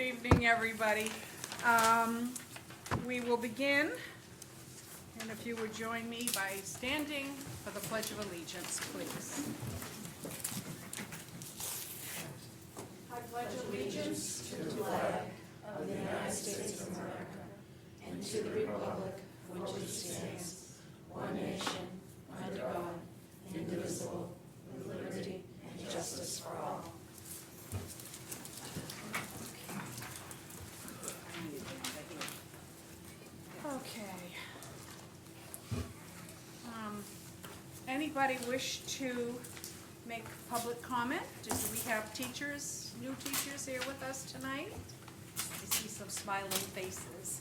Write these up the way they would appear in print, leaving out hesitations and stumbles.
evening, everybody. We will begin, and if you would join me by standing for the Pledge of Allegiance, please. I pledge allegiance to the flag of the United States of America and to the republic for which it stands, one nation, under God, indivisible, with liberty and justice for all. Okay. Anybody wish to make public comment? Do we have teachers, new teachers here with us tonight? I see some smiling faces.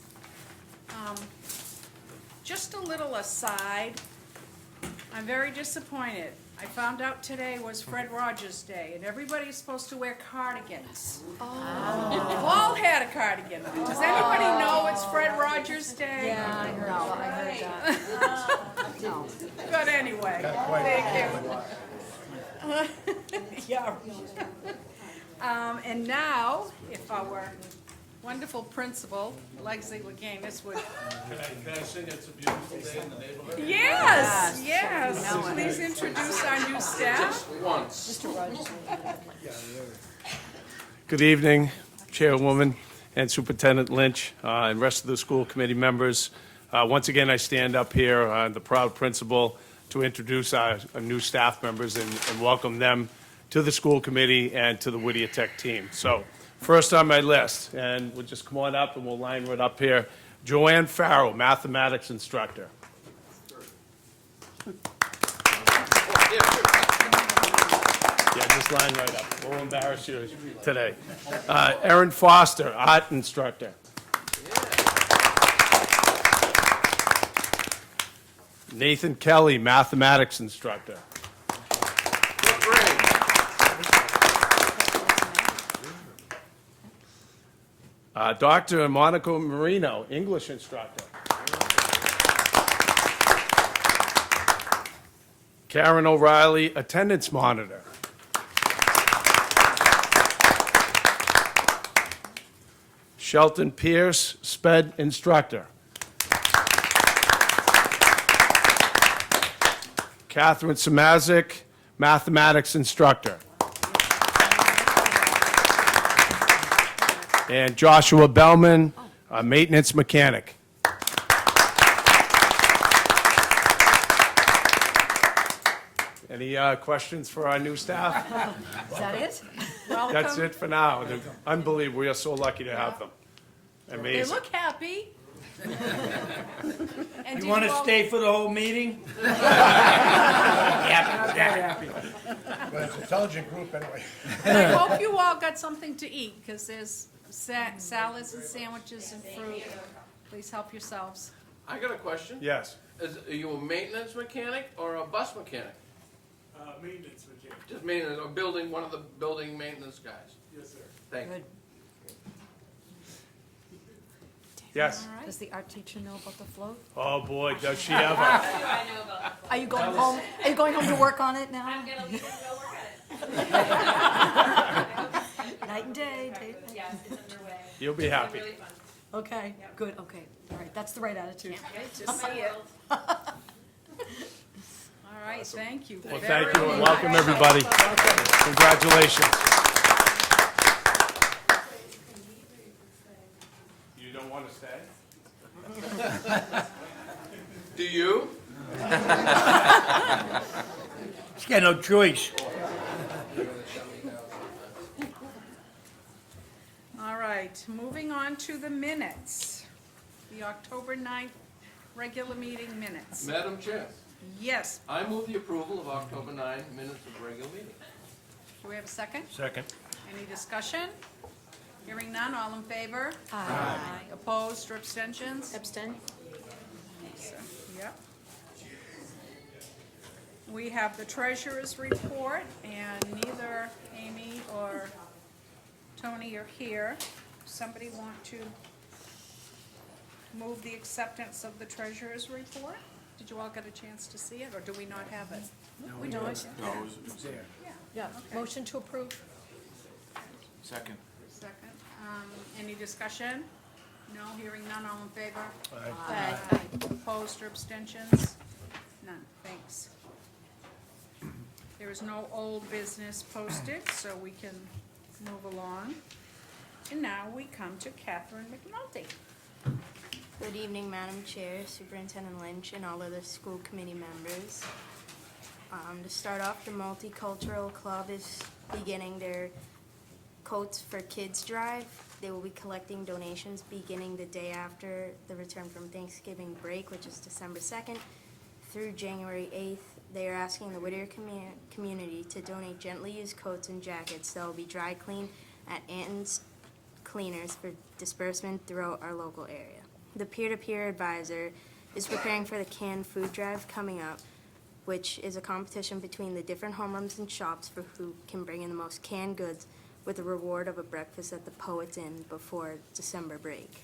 Just a little aside, I'm very disappointed. I found out today was Fred Rogers Day, and everybody's supposed to wear cardigans. Paul had a cardigan. Does anybody know it's Fred Rogers Day? Yeah, I heard that. No. But anyway, thank you. Yeah. And now, if our wonderful principal, Leslie Leganis, would... Can I sing It's a Beautiful Day in the Neighborhood? Yes, yes. Please introduce our new staff. Once. Mr. Rogers. Good evening, Chairwoman and Superintendent Lynch, and rest of the school committee members. Once again, I stand up here, the proud principal, to introduce our new staff members and welcome them to the school committee and to the Whittier Tech team. So, first on my list, and we'll just come on up and we'll line right up here, Joanne Farrell, mathematics instructor. Yeah, just line right up. We'll embarrass you today. Erin Foster, art instructor. Nathan Kelly, mathematics instructor. Dr. Monica Marino, English instructor. Karen O'Reilly, attendance monitor. Shelton Pierce, SPED instructor. Catherine Samazik, mathematics instructor. And Joshua Bellman, a maintenance mechanic. Any questions for our new staff? Is that it? That's it for now. They're unbelievable. We are so lucky to have them. They Amazing. look happy. And You want to stay for the whole meeting? But it's an intelligent group anyway. I hope you all got something to eat, because there's salads and sandwiches and fruit. Please help yourselves. I got a question. Yes. Are you a maintenance mechanic or a bus mechanic? Maintenance mechanic. Just maintenance, or building, one of the building maintenance guys? Yes, sir. Thank you. Good. Yes. Does the art teacher know about the float? Oh, boy, does she ever. I know about Are you going home? Are you going home to work on it now? I'm gonna leave and go work at it. Night and day. Yes, it's underway. You'll be It's been happy. really fun. Okay, good, okay. All right, that's the right attitude. Good to see you. All right, thank you. Well, thank you and welcome, everybody. Congratulations. You don't want to stay? Do you? She's got no choice. All right, moving on to the minutes. The October 9th regular meeting minutes. Madam Chair, Yes, I move the approval of October 9 minutes of regular meeting. do we have a second? Second. Any discussion? Hearing none, all in favor? Aye. Opposed or abstentions? Abstain? Yep. We have the treasurer's report, and neither Amy or Tony are here. Somebody want to move the acceptance of the treasurer's report? Did you all get a chance to see it, or do we not have it? We do. No, it was there. Yeah, motion to approve. Second. Second. Any discussion? No, hearing none, all in favor? Aye. Opposed or abstentions? None, thanks. There is no old business posted, so we can move along. And now we come to Catherine McNulty. Good evening, Madam Chair, Superintendent Lynch, and all other school committee members. To start off, the Multicultural Club is beginning their Coats for Kids drive. They will be collecting donations beginning the day after the return from Thanksgiving break, which is December 2nd, through January 8th. They are asking the Whittier community to donate gently used coats and jackets that will be dry cleaned at Anton's Cleaners for disbursement throughout our local area. The peer-to-peer advisor is preparing for the canned food drive coming up, which is a competition between the different homerooms and shops for who can bring in the most canned goods, with the reward of a breakfast at the Poets Inn before December break.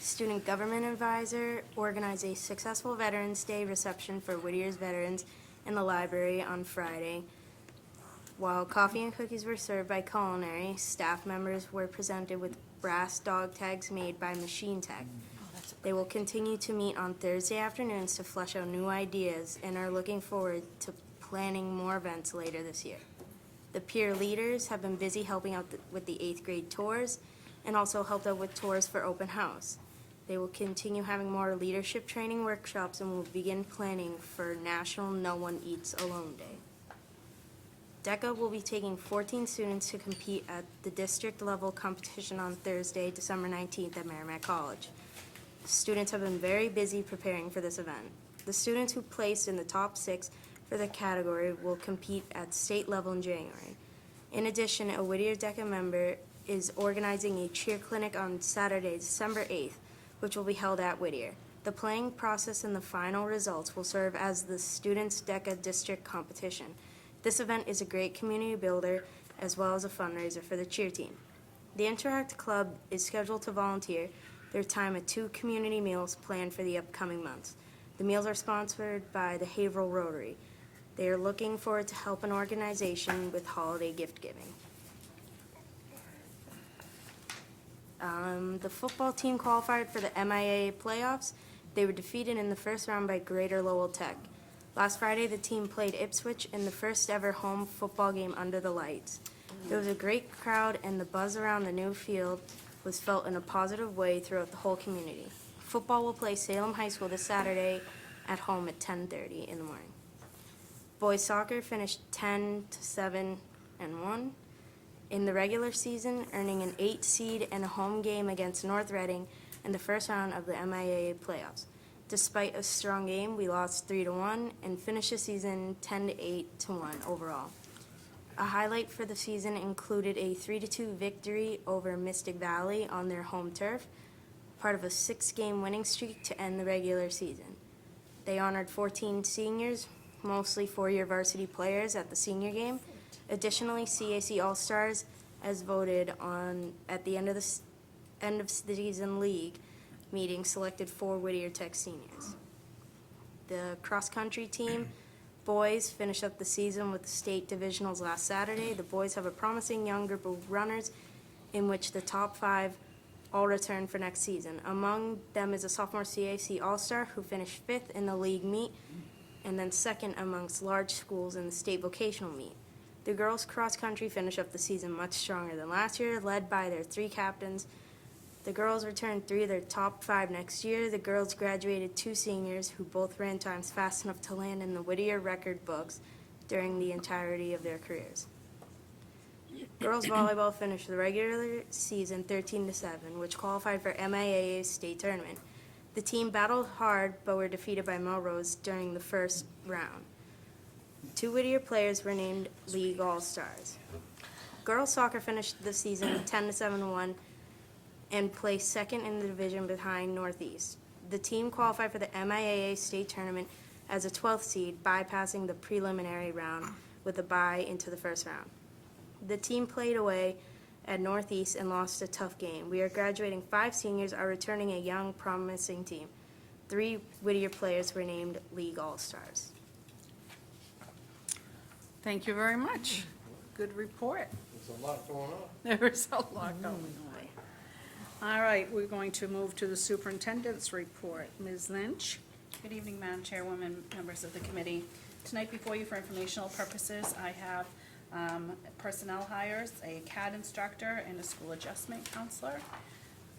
Student Government Advisor organized a successful Veterans Day reception for Whittier's veterans in the library on Friday. While coffee and cookies were served by culinary, staff members were presented with brass dog tags made by Machine Tech. They will continue to meet on Thursday afternoons to flesh out new ideas and are looking forward to planning more events later this year. The peer leaders have been busy helping out with the 8th grade tours and also helped out with tours for open house. They will continue having more leadership training workshops and will begin planning for National No One Eats Alone Day. DECA will be taking 14 students to compete at the district level competition on Thursday, December 19th at Merrimack College. Students have been very busy preparing for this event. The students who placed in the top 6 for the category will compete at state level in January. In addition, a Whittier DECA member is organizing a cheer clinic on Saturday, December 8th, which will be held at Whittier. The playing process and the final results will serve as the Students' DECA District Competition. This event is a great community builder as well as a fundraiser for the cheer team. The Interact Club is scheduled to volunteer their time at 2 community meals planned for the upcoming months. The meals are sponsored by the Haverhill Rotary. They are looking forward to help an organization with holiday gift giving. The football team qualified for the MIAA playoffs. They were defeated in the first round by Greater Lowell Tech. Last Friday, the team played Ipswich in the first ever home football game under the lights. There was a great crowd, and the buzz around the new field was felt in a positive way throughout the whole community. Football will play Salem High School this Saturday at home at 10:30 in the morning. Boys soccer finished 10-7-1 in the regular season, earning an 8 seed and a home game against North Reading in the first round of the MIAA playoffs. Despite a strong game, we lost 3-1 and finished the season 10-8-1 overall. A highlight for the season included a 3-2 victory over Mystic Valley on their home turf, part of a 6-game winning streak to end the regular season. They honored 14 seniors, mostly 4-year varsity players, at the senior game. Additionally, CAC All-Stars, as voted on at the end of the season league meeting, selected 4 Whittier Tech seniors. The cross-country team boys finished up the season with the state divisionals last Saturday. The boys have a promising young group of runners in which the top 5 all return for next season. Among them is a sophomore CAC All-Star who finished 5th in the league meet and then 2nd amongst large schools in the state vocational meet. The girls cross-country finished up the season much stronger than last year, led by their 3 captains. The girls returned 3 of their top 5 next year. The girls graduated 2 seniors who both ran times fast enough to land in the Whittier record books during the entirety of their careers. Girls volleyball finished the regular season 13-7, which qualified for MIAA's state tournament. The team battled hard but were defeated by Melrose during the first round. 2 Whittier players were named League All-Stars. Girls soccer finished the season 10-7-1 and placed 2nd in the division behind Northeast. The team qualified for the MIAA state tournament as a 12th seed, bypassing the preliminary round with a bye into the first round. The team played away at Northeast and lost a tough game. We are graduating 5 seniors, are returning a young, promising team. 3 Whittier players were named League All-Stars. Thank you very much. good report. There's a lot going on. There is a lot going on. All right, we're going to move to the superintendent's report. Ms. Lynch? Good evening, Madam Chairwoman, members of the committee. Tonight before you for informational purposes, I have personnel hires, a CAD instructor and a school adjustment counselor,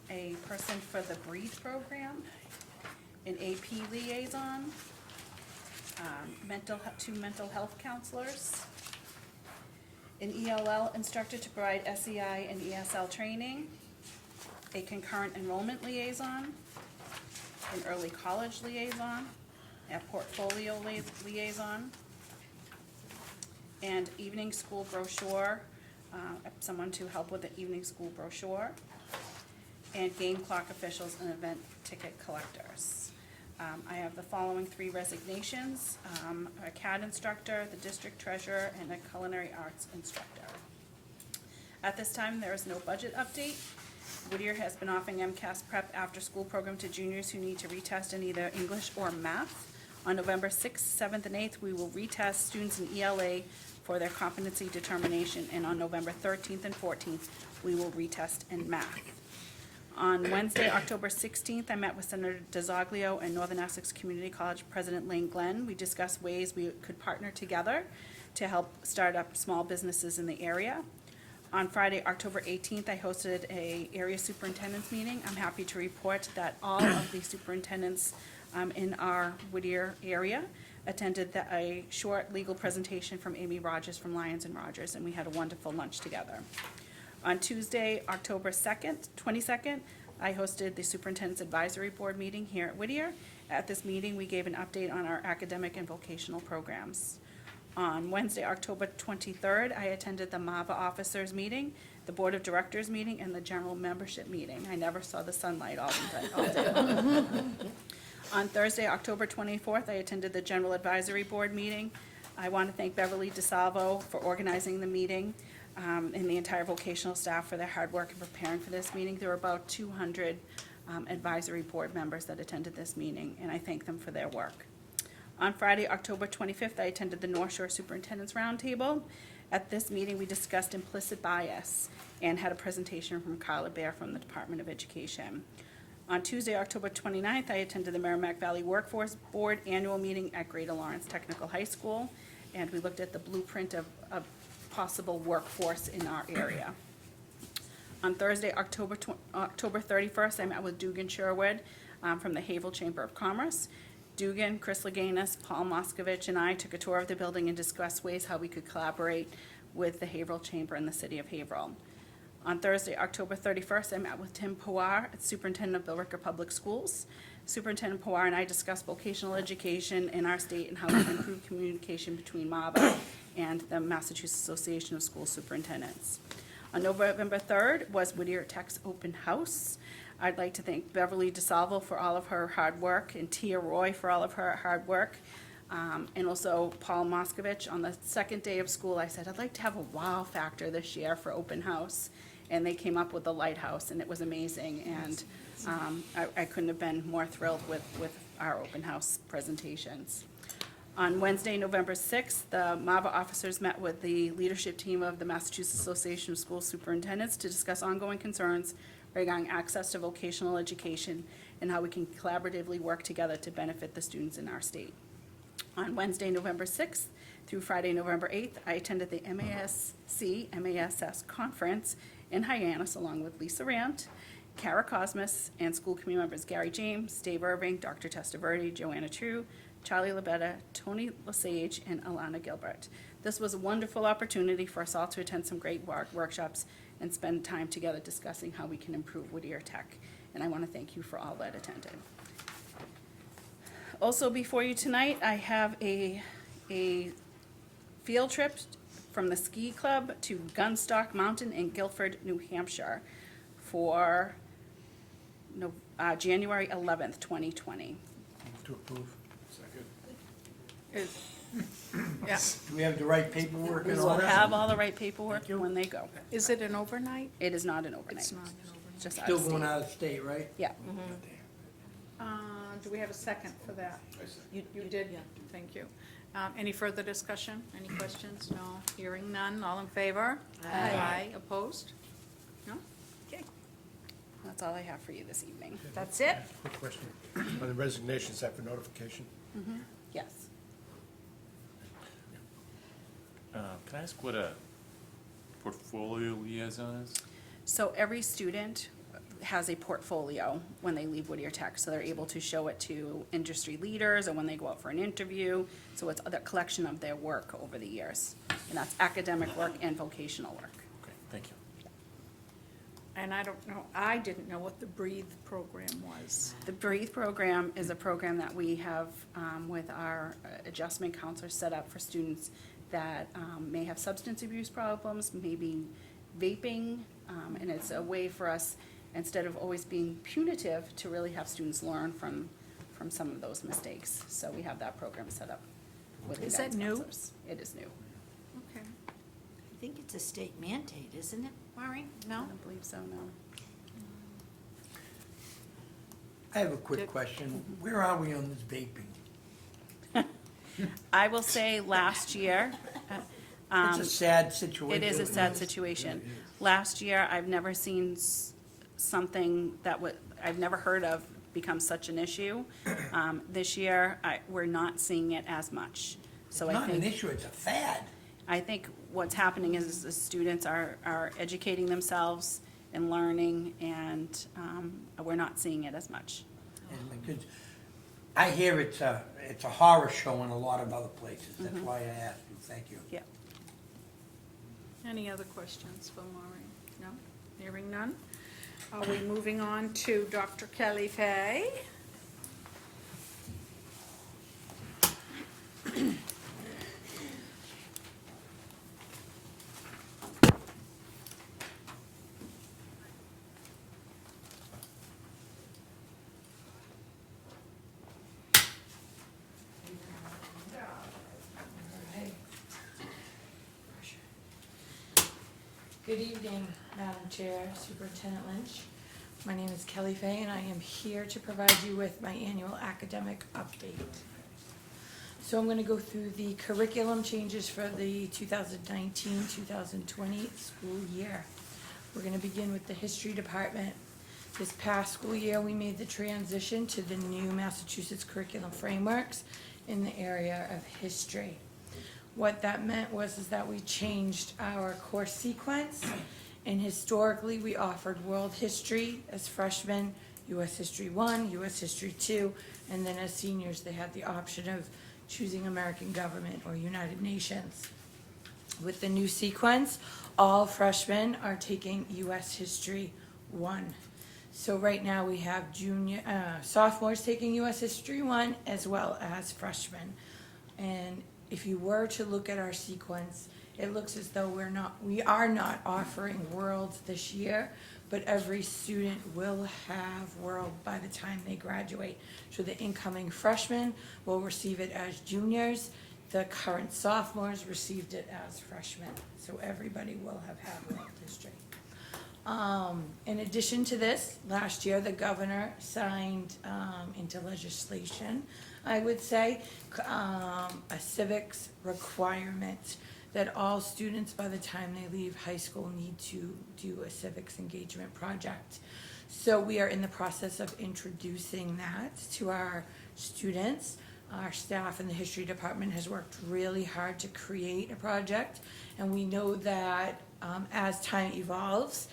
a person for the BREATHE program, an AP liaison, two mental health counselors, an ELL instructor to provide SEI and ESL training, a concurrent enrollment liaison, an early college liaison, a portfolio liaison, and evening school brochure, someone to help with the evening school brochure, and game clock officials and event ticket collectors. I have the following 3 resignations, a CAD instructor, the district treasurer, and a culinary arts instructor. At this time, there is no budget update. Whittier has been offering MCAS prep after-school program to juniors who need to retest in either English or math. On November 6th, 7th, and 8th, we will retest students in ELA for their competency determination, and on November 13th and 14th, we will retest in math. On Wednesday, October 16th, I met with Senator DeZoglio and Northern Essex Community College President Lane Glenn. We discussed ways we could partner together to help start up small businesses in the area. On Friday, October 18th, I hosted a area superintendent's meeting. I'm happy to report that all of the superintendents in our Whittier area attended a short legal presentation from Amy Rogers from Lyons and Rogers, and we had a wonderful lunch together. On Tuesday, October 22nd, I hosted the Superintendent's Advisory Board meeting here at Whittier. At this meeting, we gave an update on our academic and vocational programs. On Wednesday, October 23rd, I attended the MAVA officers meeting, the Board of Directors meeting, and the general membership meeting. I never saw the sunlight all day. On Thursday, October 24th, I attended the General Advisory Board meeting. I want to thank Beverly DeSalvo for organizing the meeting, and the entire vocational staff for their hard work in preparing for this meeting. There were about 200 advisory board members that attended this meeting, and I thank them for their work. On Friday, October 25th, I attended the North Shore Superintendent's Roundtable. At this meeting, we discussed implicit bias and had a presentation from Carla Bear from the Department of Education. On Tuesday, October 29th, I attended the Merrimack Valley Workforce Board annual meeting at Greater Lawrence Technical High School, and we looked at the blueprint of possible workforce in our area. On Thursday, October 31st, I met with Dugan Sherwood from the Haverhill Chamber of Commerce. Dugan, Chris Laganis, Paul Moskovich, and I took a tour of the building and discussed ways how we could collaborate with the Haverhill Chamber and the City of Haverhill. On Thursday, October 31st, I met with Tim Pawar, Superintendent of Billerica Public Schools. Superintendent Pawar and I discussed vocational education in our state and how we can improve communication between MAVA and the Massachusetts Association of School Superintendents. On November 3rd was Whittier Tech's open house. I'd like to thank Beverly DeSalvo for all of her hard work and Tia Roy for all of her hard work. And also Paul Moskovich. On the second day of school, I said, I'd like to have a wow factor this year for open house. And they came up with the lighthouse, and it was amazing. And I couldn't have been more thrilled with our open house presentations. On Wednesday, November 6th, the MAVA officers met with the leadership team of the Massachusetts Association of School Superintendents to discuss ongoing concerns regarding access to vocational education and how we can collaboratively work together to benefit the students in our state. On Wednesday, November 6th through Friday, November 8th, I attended the MASS conference in Hyannis along with Lisa Rant, Kara Cosmas, and school committee members Gary James, Dave Irving, Dr. Testaverde, Joanna True, Charlie Labetta, Tony Lesage, and Alana Gilbert. This was a wonderful opportunity for us all to attend some great workshops and spend time together discussing how we can improve Whittier Tech. And I want to thank you for all that attended. Also before you tonight, I have a field trip from the ski club to Gunstock Mountain in Guilford, New Hampshire for January 11th, 2020. To approve. Yeah. Do we have the right paperwork We and will all that? have all the right paperwork when they go. Is it an overnight? It is not an overnight. It's not an overnight. It's just out Still of going state. out of state, right? Yeah. Do we have a second for that? You did? Yeah. Thank you. Any further discussion? Any questions? No? Hearing none, all in favor? Aye. Opposed? No? Okay, That's all I have for you this evening. that's it? Quick question. On the resignations, that for notification? Yes. Can I ask what a portfolio liaison is? So every student has a portfolio when they leave Whittier Tech, so they're able to show it to industry leaders or when they go out for an interview. So it's a collection of their work over the years, and that's academic work and vocational work. Okay, thank you. And I don't know, I didn't know what the Breathe program was. The Breathe program is a program that we have with our adjustment counselors set up for students that may have substance abuse problems, maybe vaping, and it's a way for us, instead of always being punitive, to really have students learn from some of those mistakes. So we have that program set up with the Is that guidance new? counselors. It is new. Okay. I think it's a state mandate, isn't it, Maureen? I No? don't believe so, no. I have a quick question. Where are we on this vaping? I will say last year, It's a sad situation. it is a sad situation. Last year, I've never seen something that I've never heard of become such an issue. This year, we're not seeing it as much. So It's I not an think, issue, it's a fad. I think what's happening is the students are educating themselves and learning, and we're not seeing it as much. And because I hear it's a horror show in a lot of other places. That's why I asked you. Thank you. Yeah. Any other questions for Maureen? No? Hearing none? Are we moving on to Dr. Kelly Fay? Good evening, Madam Chair, Superintendent Lynch. My name is Kelly Fay, and I am here to provide you with my annual academic update. So I'm going to go through the curriculum changes for the 2019-2020 school year. We're going to begin with the history department. This past school year, we made the transition to the new Massachusetts curriculum frameworks in the area of history. What that meant was that we changed our course sequence, and historically we offered world history as freshmen, U.S. History 1, U.S. History 2, and then as seniors they had the option of choosing American government or United Nations. With the new sequence, all freshmen are taking U.S. History 1. So right now we have sophomores taking U.S. History 1 as well as freshmen. And if you were to look at our sequence, it looks as though we are not offering world this year, but every student will have world by the time they graduate. So the incoming freshmen will receive it as juniors, the current sophomores received it as freshmen. So everybody will have had world history. In addition to this, last year the governor signed into legislation, I would say, a civics requirement that all students by the time they leave high school need to do a civics engagement project. So we are in the process of introducing that to our students. Our staff in the history department has worked really hard to create a project, and we know that as time evolves,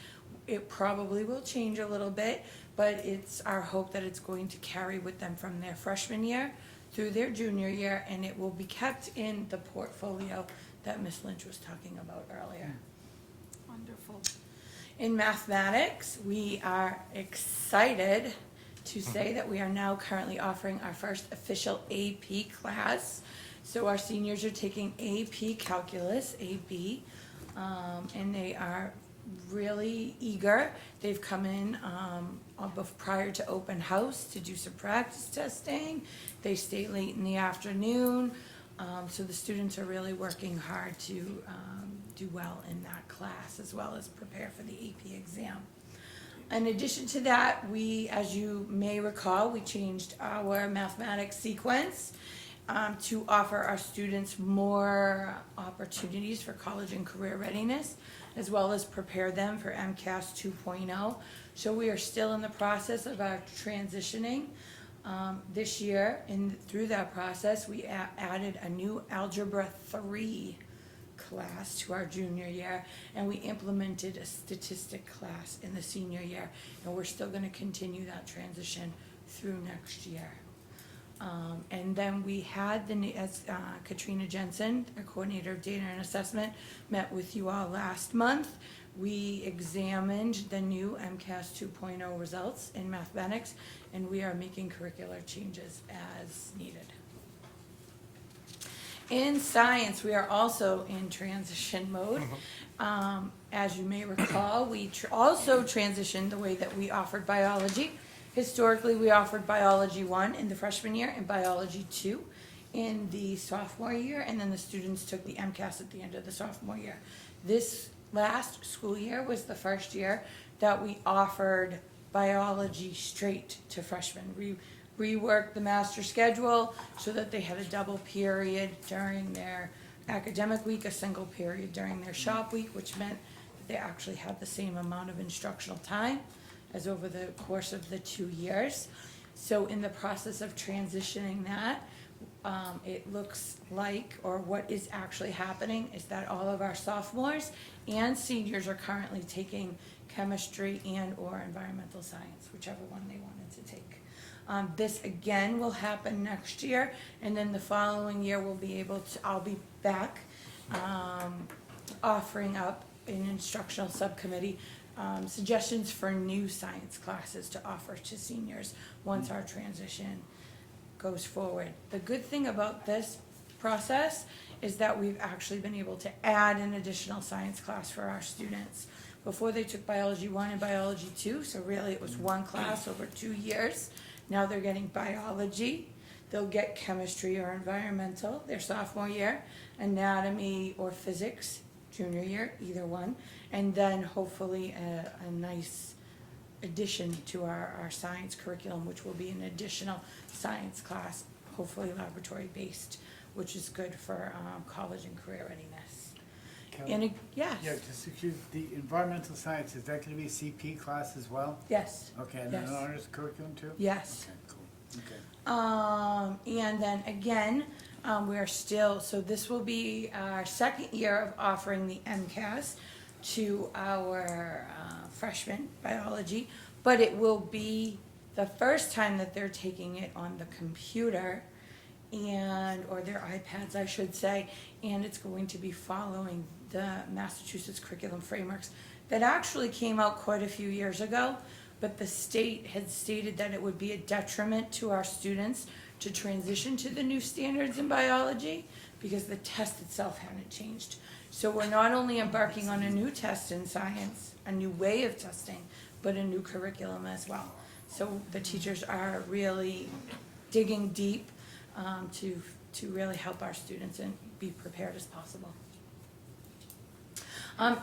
it probably will change a little bit, but it's our hope that it's going to carry with them from their freshman year through their junior year, and it will be kept in the portfolio that Ms. Lynch was talking about earlier. Wonderful. In mathematics, we are excited to say that we are now currently offering our first official AP class. So our seniors are taking AP Calculus, AB, and they are really eager. They've come in prior to open house to do some practice testing. They stay late in the afternoon. So the students are really working hard to do well in that class as well as prepare for the AP exam. In addition to that, as you may recall, we changed our mathematics sequence. to offer our students more opportunities for college and career readiness, as well as prepare them for MCAS 2.0. So we are still in the process of our transitioning. This year, and through that process, we added a new Algebra 3 class to our junior year, and we implemented a statistic class in the senior year, and we're still gonna continue that transition through next year. And then we had as Katrina Jensen, our coordinator of data and assessment, met with you all last month. We examined the new MCAS 2.0 results in mathematics, and we are making curricular changes as needed. In science, we are also in transition mode. As you may recall, we also transitioned the way that we offered biology. Historically, we offered biology 1 in the freshman year and biology 2 in the sophomore year, and then the students took the MCAS at the end of the sophomore year. This last school year was the first year that we offered biology straight to freshmen. We reworked the master schedule so that they had a double period during their academic week, a single period during their shop week, which meant that they actually had the same amount of instructional time as over the course of the 2 years. So in the process of transitioning that, it looks like, or what is actually happening, is that all of our sophomores and seniors are currently taking chemistry and or environmental science, whichever one they wanted to take. This again will happen next year, and then the following year we'll be able to, I'll be back offering up an instructional subcommittee suggestions for new science classes to offer to seniors once our transition goes forward. The good thing about this process is that we've actually been able to add an additional science class for our students. Before they took biology 1 and biology 2, so really it was one class over 2 years. Now they're getting biology, they'll get chemistry or environmental their sophomore year, anatomy or physics junior year, either one, and then hopefully a nice addition to our science curriculum, which will be an additional science class, hopefully laboratory based, which is good for college and career readiness. And yes. Yeah, just excuse, the environmental science, is that gonna be a CP class as well? Yes. Okay, and then Yes. an honors curriculum too? Yes. Okay, cool, okay. And then again, we are still, so this will be our second year of offering the MCAS to our freshman biology, but it will be the first time that they're taking it on the computer and, or their iPads, I should say, and it's going to be following the Massachusetts curriculum frameworks that actually came out quite a few years ago, but the state had stated that it would be a detriment to our students to transition to the new standards in biology because the test itself hadn't changed. So we're not only embarking on a new test in science, a new way of testing, but a new curriculum as well. So the teachers are really digging deep to really help our students and be prepared as possible.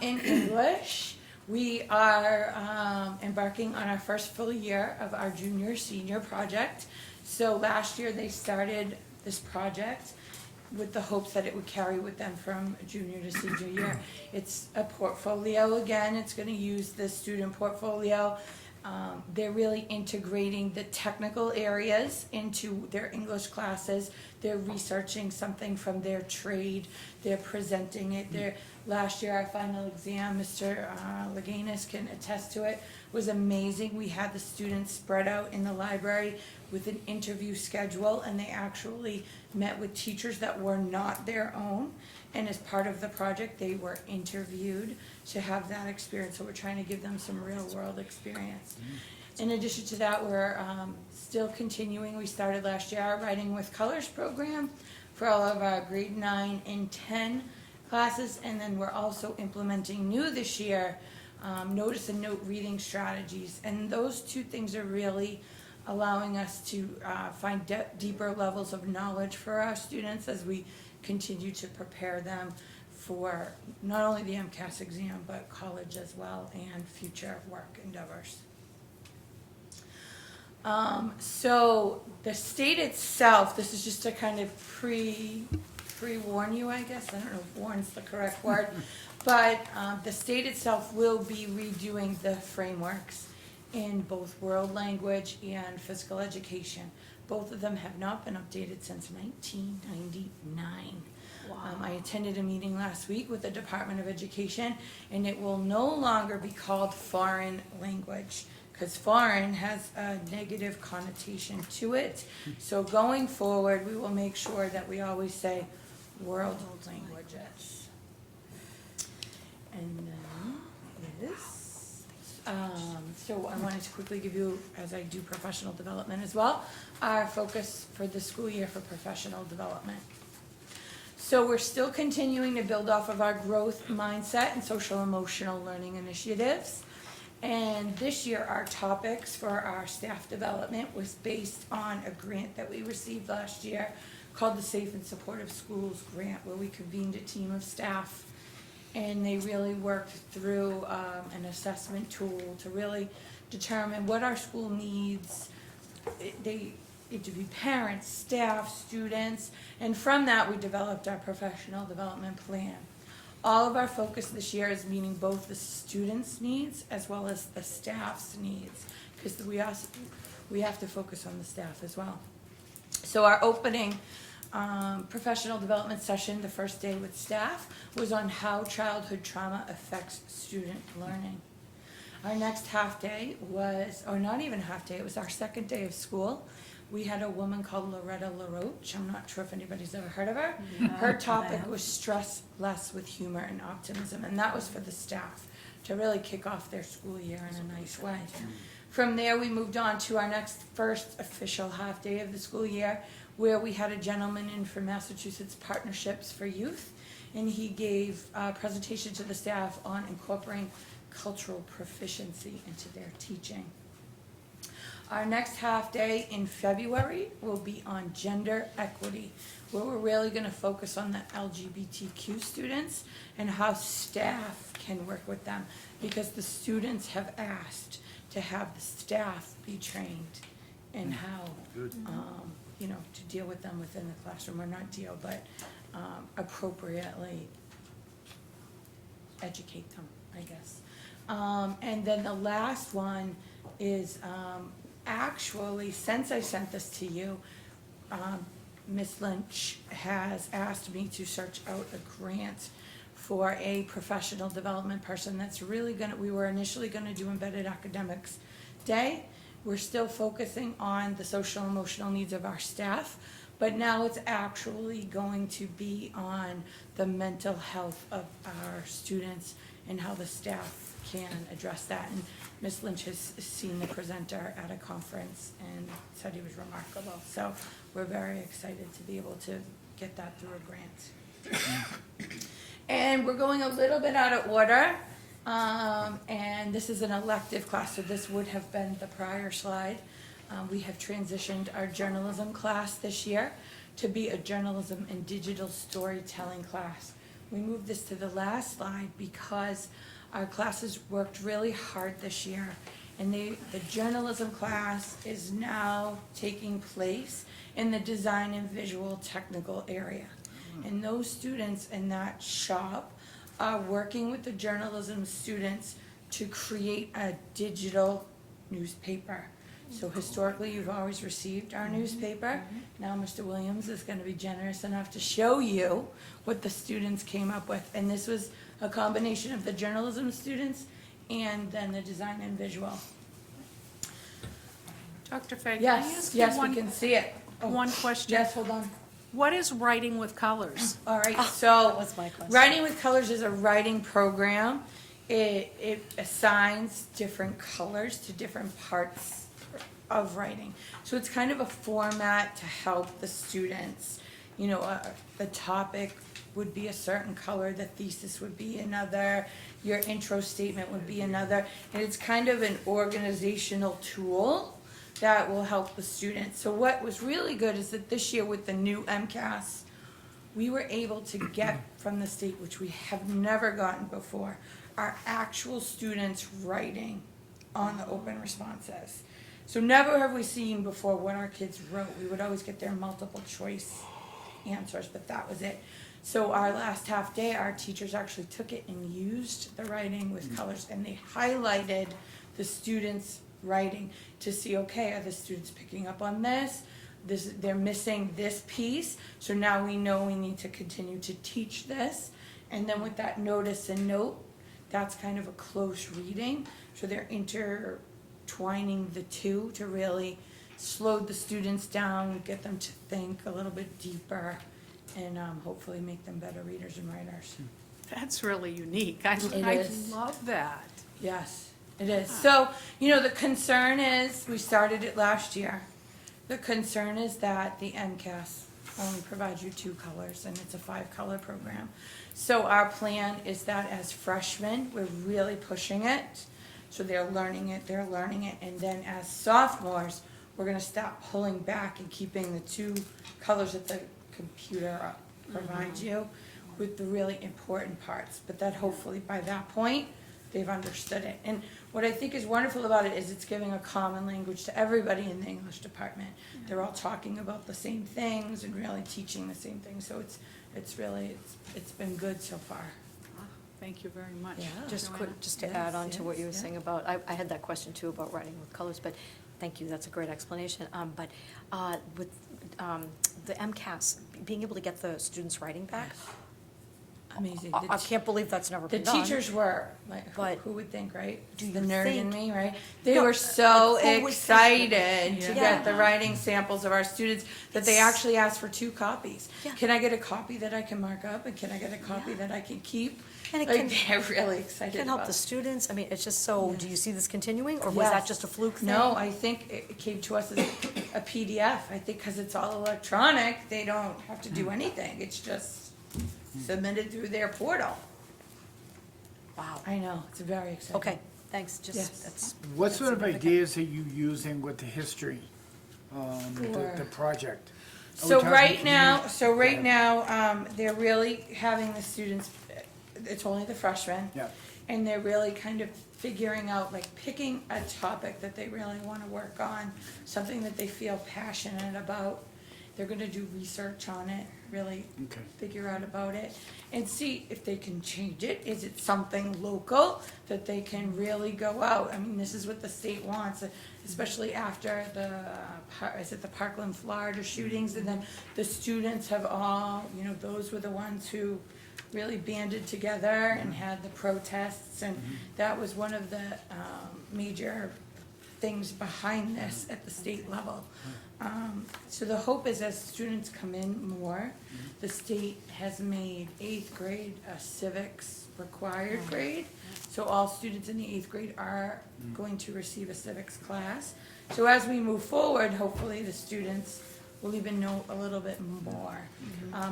In English, we are embarking on our first full year of our junior-senior project. So last year they started this project with the hopes that it would carry with them from junior to senior year. It's a portfolio again, it's gonna use the student portfolio. They're really integrating the technical areas into their English classes. They're researching something from their trade, they're presenting it. Last year, our final exam, Mr. Leganis can attest to it, was amazing. We had the students spread out in the library with an interview schedule, and they actually met with teachers that were not their own. And as part of the project, they were interviewed to have that experience. So we're trying to give them some real world experience. In addition to that, we're still continuing. We started last year our Writing with Colors program for all of our grade 9 and 10 classes. And then we're also implementing new this year, notice and note reading strategies. And those two things are really allowing us to find deeper levels of knowledge for our students as we continue to prepare them for not only the MCAS exam, but college as well and future work endeavors. So the state itself, this is just to kind of pre-warn you, I guess, I don't know if warn's the correct word, but the state itself will be redoing the frameworks in both world language and physical education. Both of them have not been updated since 1999. I attended a meeting last week with the Department of Education, and it will no longer be called foreign language, because foreign has a negative connotation to it. So going forward, we will make sure that we always say world languages. And then so I wanted to quickly give you, as I do professional development as well, our focus for the school year for professional development. So we're still continuing to build off of our growth mindset and social emotional learning initiatives. And this year, our topics for our staff development was based on a grant that we received last year called the Safe and Supportive Schools Grant, where we convened a team of staff. And they really worked through an assessment tool to really determine what our school needs. They interviewed parents, staff, students, and from that, we developed our professional development plan. All of our focus this year is meeting both the students' needs as well as the staff's needs, because we have to focus on the staff as well. So our opening professional development session, the first day with staff, was on how childhood trauma affects student learning. Our next half day was, or not even half day, it was our second day of school. We had a woman called Loretta LaRoche. I'm not sure if anybody's ever heard of her. Her topic was stress less with humor and optimism, and that was for the staff to really kick off their school year in a nice way. From there, we moved on to our first official half day of the school year, where we had a gentleman in from Massachusetts Partnerships for Youth, and he gave a presentation to the staff on incorporating cultural proficiency into their teaching. Our next half day in February will be on gender equity, where we're really going to focus on the LGBTQ students and how staff can work with them, because the students have asked to have the staff be trained in how, to deal with them within the classroom, or not deal, but appropriately educate them, I guess. And then the last one is actually, since I sent this to you, Ms. Lynch has asked me to search out a grant for a professional development person that's really we were initially gonna do embedded academics day. We're still focusing on the social emotional needs of our staff, but now it's actually going to be on the mental health of our students and how the staff can address that. And Ms. Lynch has seen the presenter at a conference and said he was remarkable. So we're very excited to be able to get that through a grant. And we're going a little bit out of order. And this is an elective class, so this would have been the prior slide. We have transitioned our journalism class this year to be a journalism and digital storytelling class. We moved this to the last slide because our classes worked really hard this year, and the journalism class is now taking place in the design and visual technical area. And those students in that shop are working with the journalism students to create a digital newspaper. So historically, you've always received our newspaper. Now Mr. Williams is going to be generous enough to show you what the students came up with. And this was a combination of the journalism students and then the design and visual. Dr. Fay, can I ask you Yes, we can see it. one question? Yes, hold on. What is writing with colors? All right, so was my question. Writing with Colors is a writing program. It assigns different colors to different parts of writing. So it's kind of a format to help the students. The topic would be a certain color, the thesis would be another, your intro statement would be another, and it's kind of an organizational tool that will help the students. So what was really good is that this year with the new MCAS, we were able to get from the state, which we have never gotten before, our actual students writing on the open responses. So never have we seen before what our kids wrote. We would always get their multiple choice answers, but that was it. So our last half day, our teachers actually took it and used the writing with colors, and they highlighted the students' writing to see, okay, are the students picking up on this? They're missing this piece, so now we know we need to continue to teach this. And then with that notice and note, that's kind of a close reading, so they're intertwining the two to really slow the students down, get them to think a little bit deeper, and hopefully make them better readers and writers. That's really unique. I is. love that. Yes, it is. So, the concern is, we started it last year. The concern is that the MCAS only provides you 2 colors, and it's a 5-color program. So our plan is that as freshmen, we're really pushing it. So they're learning it, and then as sophomores, we're gonna stop pulling back and keeping the 2 colors that the computer provides you with the really important parts. But that hopefully by that point, they've understood it. And what I think is wonderful about it is it's giving a common language to everybody in the English department. They're all talking about the same things and really teaching the same things. So it's been good so far. Thank you very much. Yeah. Just Joanna? quick, just to Yes, add on to what you were yes, saying about, I had that question too about writing with colors, but thank you, that's a great explanation. But with the MCAS, being able to get the students' writing back, Amazing. I can't believe that's never The been done. teachers were, like, But who would think, right? do The you nerd in think- me, right? They No, were so like, who would think excited that- to Yeah. get the writing samples of our students that they actually asked for 2 copies. Yeah. Can I get a copy that I can mark up, and can I get a copy that I can keep? And it Like, can- they're really excited Can help about the it. students, I mean, it's just so, do Yes. you see this continuing, or was that Yes. just a fluke thing? No, I think it came to us as a PDF. I think because it's all electronic, they don't have to do anything. It's just submitted through their portal. Wow, I know, it's very exciting. okay, thanks, Yes. just, that's. What that's sort of significant. ideas are you using with the history, For- the project? Are we So talking right now, community- they're really having the students, it's only the freshmen. Yeah. And they're really kind of figuring out, like, picking a topic that they really wanna work on, something that they feel passionate about. They're gonna do research on it, really Okay. figure out about it, and see if they can change it. Is it something local that they can really go out? I mean, this is what the state wants, especially after the Parkland, Florida shootings, and then the students have all, those were the ones who really banded together and had the protests, and that was one of the major things behind this at the state level. So the hope is as students come in more, the state has made 8th grade a civics required grade. So all students in the 8th grade are going to receive a civics class. So as we move forward, hopefully the students will even know a little bit more.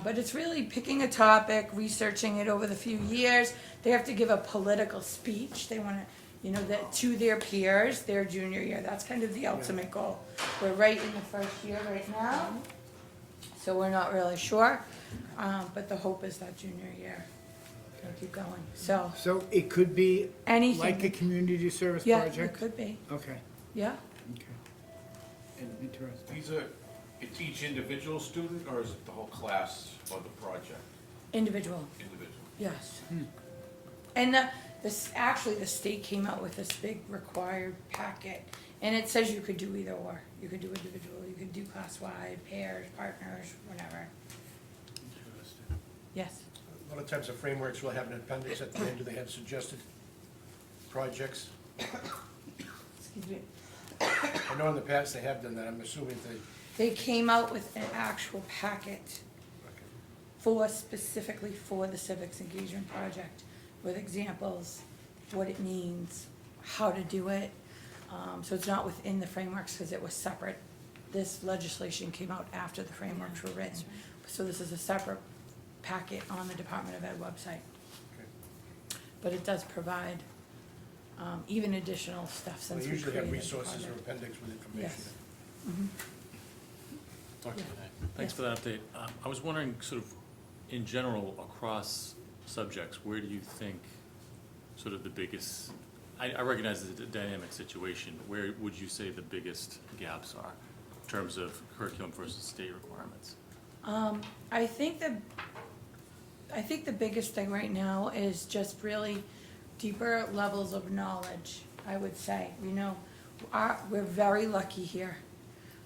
But it's really picking a topic, researching it over the few years. They have to give a political speech. They want to, that to their peers, their junior year. That's kind of the ultimate goal. We're right in the first year right now, so we're not really sure. But the hope is that junior year, they'll keep going. So, So it could be anything. like a community service Yeah, it project? could be, Okay, yeah. okay. Interesting. These are, it's each individual student, or is it the whole class or the project? Individual. Individual. Yes. And actually, the state came out with this big required packet, and it says you could do either or. You could do individual, you could do class-wide, pairs, partners, whatever. Yes. A lot of times the frameworks will have an appendix at the end, do they have suggested projects? Excuse me. I know in the past they have done that, I'm assuming they, They came out with an actual packet specifically for the civics engagement project, with examples, what it means, how to do it. So it's not within the frameworks, because it was separate. This legislation came out after the frameworks were written. So this is a separate packet on the Department of Ed website. But it does provide even additional stuff since they we usually have created the resources or project. appendix with information. Yes. Dr. Yeah. Thanks for that update. I was wondering, sort of, in general, across subjects, where do you think sort of the biggest I recognize it's a dynamic situation. Where would you say the biggest gaps are in terms of curriculum versus state requirements? I think the biggest thing right now is just really deeper levels of knowledge, I would say. You know, we're very lucky here.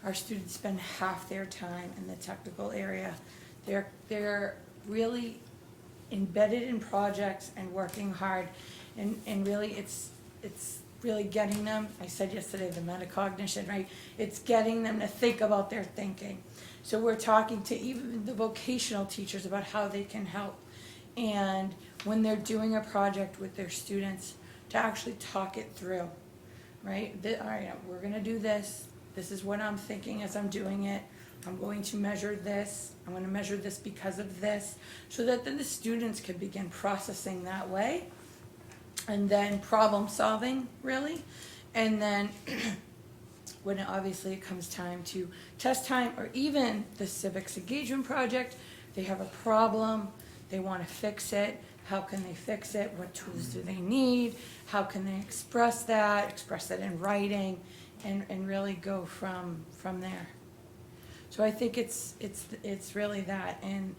Our students spend half their time in the technical area. They're really embedded in projects and working hard, and really it's really getting them, I said yesterday, the metacognition, right? It's getting them to think about their thinking. So we're talking to even the vocational teachers about how they can help. And when they're doing a project with their students, to actually talk it through, right? All right, we're gonna do this. This is what I'm thinking as I'm doing it. I'm going to measure this. I'm gonna measure this because of this, so that then the students can begin processing that way. And then problem solving, really. And then when obviously it comes time to test time, or even the civics engagement project, they have a problem, they want to fix it. How can they fix it? What tools do they need? How can they express that in writing, and really go from there. So I think it's really that. And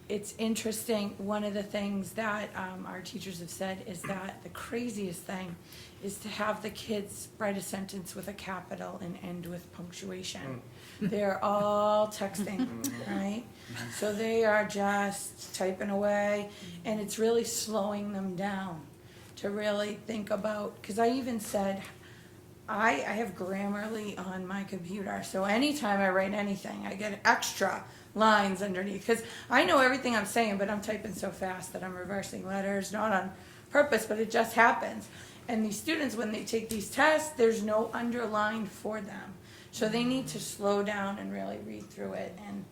it's interesting, one of the things that our teachers have said is that the craziest thing is to have the kids write a sentence with a capital and end with punctuation. They're all texting, right? So they are just typing away, and it's really slowing them down to really think about, because I even said, I have Grammarly on my computer, so anytime I write anything, I get extra lines underneath, because I know everything I'm saying, but I'm typing so fast that I'm reversing letters, not on purpose, but it just happens. And these students, when they take these tests, there's no underline for them. So they need to slow down and really read through it, and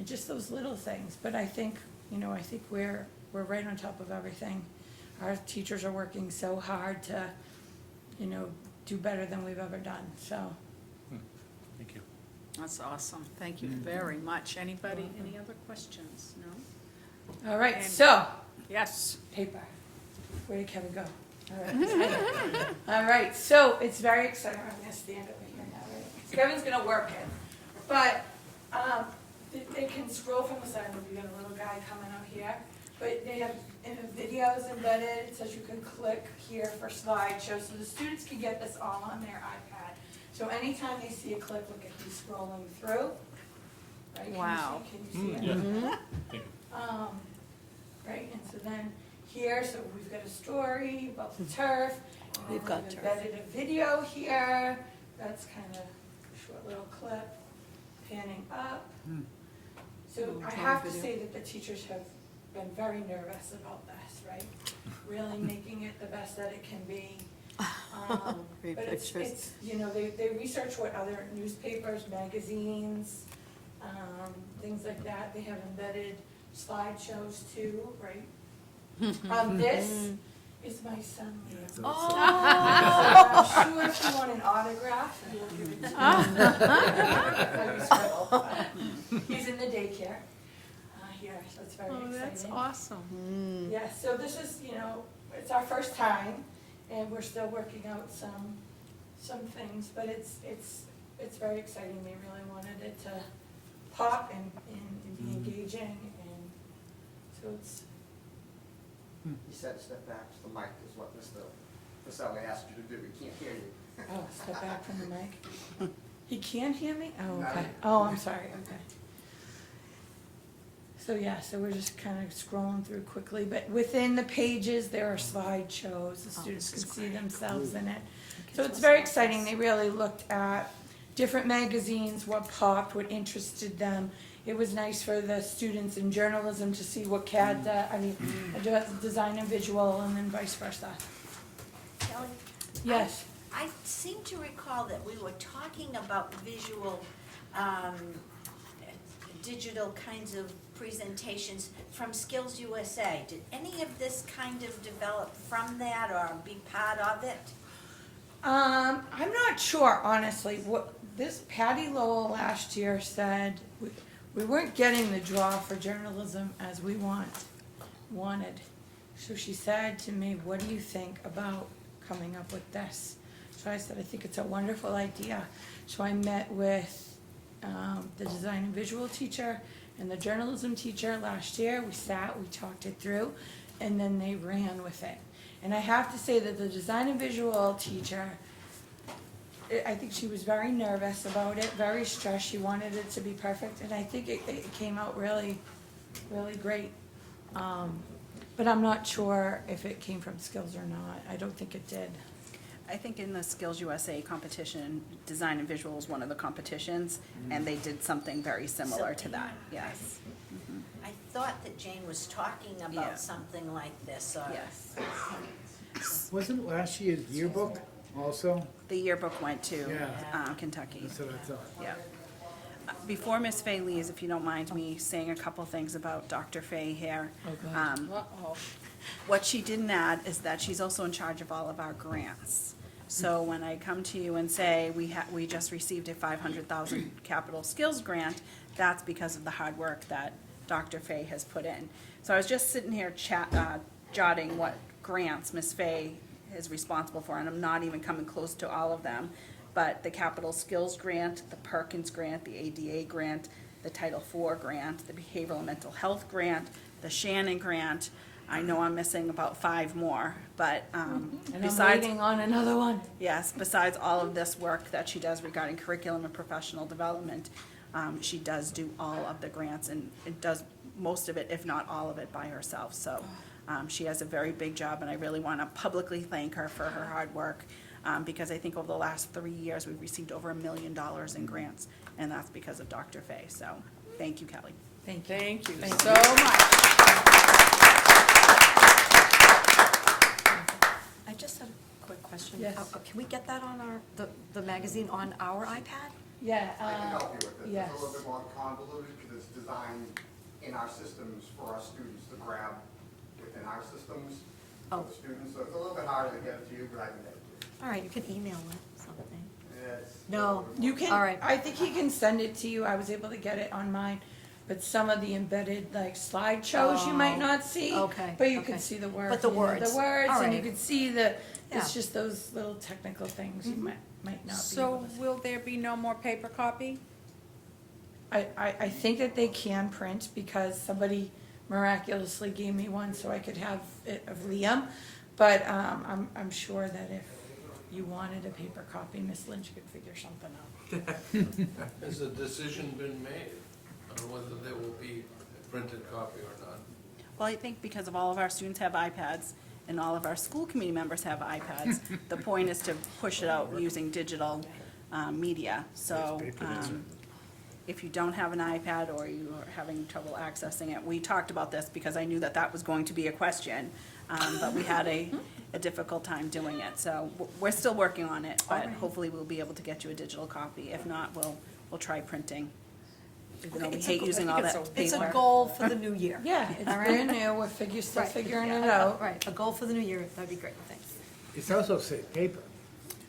just those little things. But I think, I think we're right on top of everything. Our teachers are working so hard to, do better than we've ever done, so. Thank you. That's awesome. Thank you very much. Anybody, any other questions? No? All right, And- so, Yes. paper. Where did Kevin go? All right. All right, so it's very exciting. I'm gonna stand over here now, right? Kevin's gonna work it. But, they can scroll from the side, we got a little guy coming out here. But they have videos embedded, it says you can click here for slideshows, so the students can get this all on their iPad. So anytime they see a clip, look at he's scrolling through, right? Wow. Can you see it? Right, and so then here, so we've got a story about the turf. and then We've got turf. embedded a video here, that's kind of a short little clip, panning up. So I have to say that the teachers have been very nervous about this, right? Really making it the best that it can be. Great But it's, pictures. they research what other newspapers, magazines, things like that, they have embedded slideshows too, right? This is my son Leo. So I'm sure if you want an autograph, he will give it to you. He's in the daycare here, so it's very exciting. Oh, that's awesome. Yeah, so this is, it's our first time, and we're still working out some things, but it's very exciting. They really wanted it to pop and be engaging, and so it's, You said step back to the mic is what Mr. Pacelli asked you to do. We can't hear you. oh, step back from the mic. He can't hear me? Oh, okay. Oh, I'm sorry, okay. So yeah, so we're just kind of scrolling through quickly, but within the pages, there are slideshows, the students can see themselves in it. So it's very exciting, they really looked at different magazines, what popped, what interested them. It was nice for the students in journalism to see what CAD, design and visual, and then vice versa. Kelly? Yes. I seem to recall that we were talking about visual, digital kinds of presentations from Skills USA. Did any of this kind of develop from that or be part of it? I'm not sure, honestly. What this Patty Lowell last year said, we weren't getting the draw for journalism as we wanted. So she said to me, what do you think about coming up with this. So I said, I think it's a wonderful idea. So I met with the design and visual teacher and the journalism teacher last year. We sat, we talked it through, and then they ran with it. And I have to say that the design and visual teacher, I think she was very nervous about it, very stressed. She wanted it to be perfect, and I think it came out really, really great. But I'm not sure if it came from Skills or not. I don't think it did. I think in the Skills USA competition, design and visual was one of the competitions, and they did something very similar to that, yes. I thought that Jane was talking Yeah. about something like this, or. Yes. Wasn't last year's yearbook also? The yearbook went to Yeah. Kentucky. That's what I thought. Yeah. Before Miss Fay leaves, if you don't mind me saying a couple things about Dr. Fay here. Uh-oh. What she didn't add is that she's also in charge of all of our grants. So when I come to you and say, we just received a $500,000 capital skills grant, that's because of the hard work that Dr. Fay has put in. So I was just sitting here jotting what grants Miss Fay is responsible for, and I'm not even coming close to all of them. But the capital skills grant, the Perkins grant, the ADA grant, the Title IV grant, the behavioral and mental health grant, the Shannon grant. I know I'm missing about 5 more, but And I'm besides, waiting on another one. yes, besides all of this work that she does regarding curriculum and professional development, she does do all of the grants and does most of it, if not all of it, by herself. So she has a very big job, and I really want to publicly thank her for her hard work, because I think over the last 3 years, we've received over $1 million in grants, and that's because of Dr. Fay. So thank you, Kelly. Thank you. Thank you Thank so you. much. I just had a quick question. Yes. Can we get that on the magazine on our iPad? Yeah. I can help you with it. Yes. It's a little bit more convoluted because it's designed in our systems for our students to grab within our systems for the students. So it's a little bit harder to get it to you, but I can get it to you. All right, you can email it, something. It's No. You can, All right. I think he can send it to you. I was able to get it on mine. But some of the embedded, like, slideshows you might not see. Okay, But you okay. can see the words. But the you know, words. The words, All and you right. can see the, Yeah. it's just those little technical things you might not be able So to see. will there be no more paper copy? I think that they can print because somebody miraculously gave me one so I could have it of Liam. But I'm sure that if you wanted a paper copy, Miss Lynch could figure something out. Has a decision been made on whether there will be a printed copy or not? Well, I think because of all of our students have iPads and all of our school committee members have iPads, the point is to push it out using digital media. So if you don't have an iPad or you are having trouble accessing it, we talked about this because I knew that that was going to be a question, but we had a difficult time doing it. So we're still working on it, but hopefully we'll be able to get you a digital copy. If not, we'll try printing. Even though we hate using all that paper. It's a goal for the new year. Yeah, it's All right. brand new, we're still Right, figuring yeah, it out. Right, a goal for the new year, that'd be great, thanks. It's also safe paper.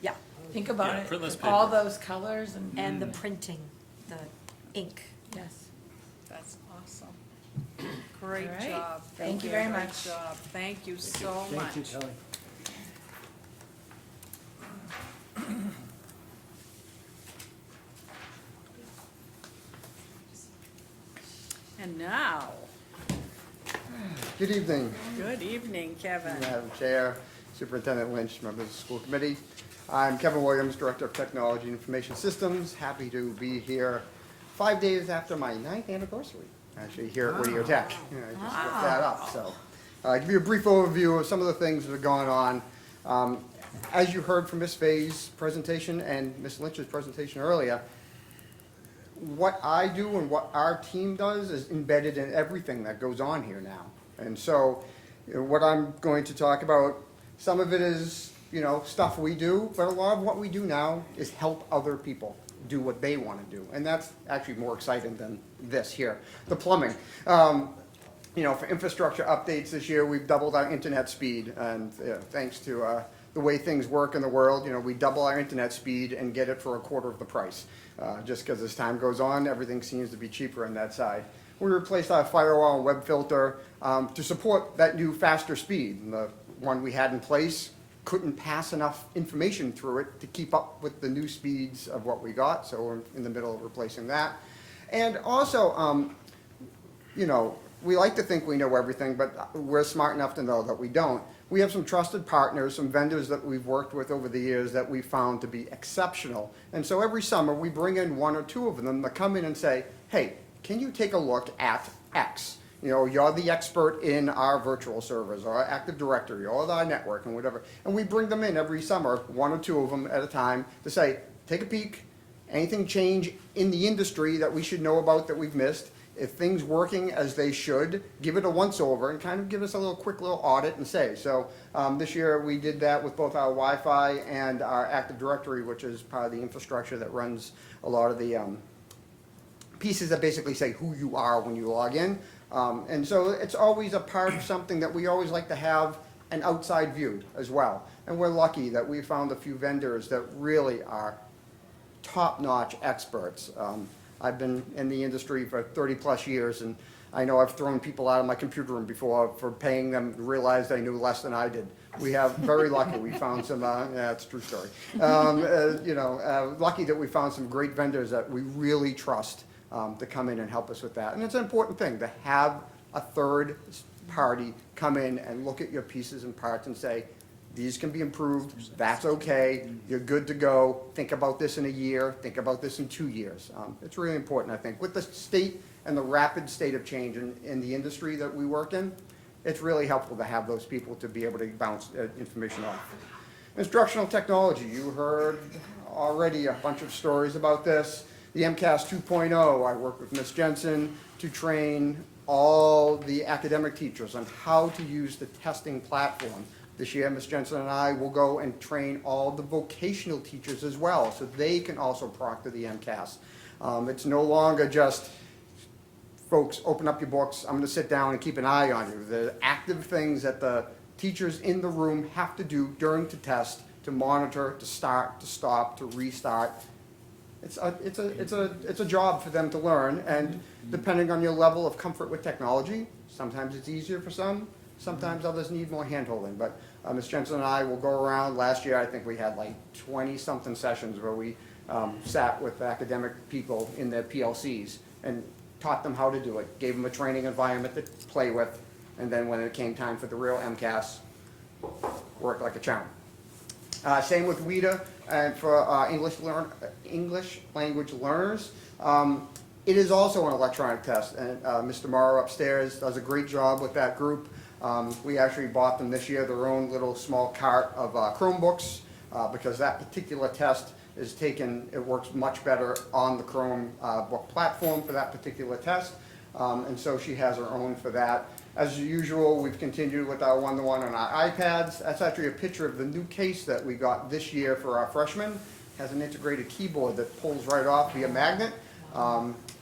Yeah, Think about Yeah, it, printless all paper. those colors and the printing, the ink. yes. That's awesome. Great All right. job. Thank you very Great much. job. Thank you so much. Thank you, Kelly. And now, Good evening, good evening, Kevin. Madam Chair, Superintendent Lynch, members of the school committee. I'm Kevin Williams, Director of Technology and Information Systems. Happy to be here 5 days after my 9th anniversary, actually, here at Whittier Tech. Yeah, I just looked that up, so. Give you a brief overview of some of the things that have gone on. As you heard from Ms. Fay's presentation and Ms. Lynch's presentation earlier, what I do and what our team does is embedded in everything that goes on here now. And so, what I'm going to talk about, some of it is, stuff we do, but a lot of what we do now is help other people do what they want to do. And that's actually more exciting than this here, the plumbing. For infrastructure updates this year, we've doubled our internet speed, and thanks to the way things work in the world, we double our internet speed and get it for a quarter of the price. Just because as time goes on, everything seems to be cheaper on that side. We replaced our firewall and web filter to support that new faster speed. And the one we had in place couldn't pass enough information through it to keep up with the new speeds of what we got, so we're in the middle of replacing that. And also, you know, we like to think we know everything, but we're smart enough to know that we don't. We have some trusted partners, some vendors that we've worked with over the years that we found to be exceptional. And so every summer, we bring in one or two of them that come in and say, hey, can you take a look at X? You know, you're the expert in our virtual servers, or our Active Directory, or our network, and whatever. And we bring them in every summer, one or two of them at a time, to say, take a peek. Anything change in the industry that we should know about that we've missed? If things working as they should, give it a once-over and kind of give us a little quick little audit and say. So this year we did that with both our Wi-Fi and our Active Directory, which is part of the infrastructure that runs a lot of the pieces that basically say who you are when you log in. And so it's always a part of something that we always like to have an outside view as well. And we're lucky that we found a few vendors that really are top-notch experts. I've been in the industry for 30-plus years, and I know I've thrown people out of my computer room before for paying them to realize they knew less than I did. We have, very lucky, we found some, yeah, it's a true story. You know, lucky that we found some great vendors that we really trust to come in and help us with that. And it's an important thing to have a third party come in and look at your pieces and parts and say, these can be improved, that's okay, you're good to go, think about this in a year, think about this in 2 years. It's really important, I think. With the state and the rapid state of change in the industry that we work in, it's really helpful to have those people to be able to bounce information off. Instructional technology, you heard already a bunch of stories about this. The MCAS 2.0, I work with Ms. Jensen to train all the academic teachers on how to use the testing platform. This year, Ms. Jensen and I will go and train all the vocational teachers as well, so they can also proctor the MCAS. It's no longer just, folks, open up your books, I'm going to sit down and keep an eye on you. The active things that the teachers in the room have to do during the test to monitor, to start, to stop, to restart. It's a job for them to learn, and depending on your level of comfort with technology, sometimes it's easier for some, sometimes others need more hand-holding. But Ms. Jensen and I will go around. Last year, I think we had like 20-something sessions where we sat with academic people in their PLCs and taught them how to do it, gave them a training environment to play with, and then when it came time for the real MCAS, worked like a charm. Same with Whittier and for English language learners. It is also an electronic test, and Mr. Morrow upstairs does a great job with that group. We actually bought them this year their own little small cart of Chromebooks because that particular test is taken, it works much better on the Chromebook platform for that particular test. And so she has her own for that. As usual, we've continued with our one-to-one on our iPads. That's actually a picture of the new case that we got this year for our freshmen. It has an integrated keyboard that pulls right off via magnet.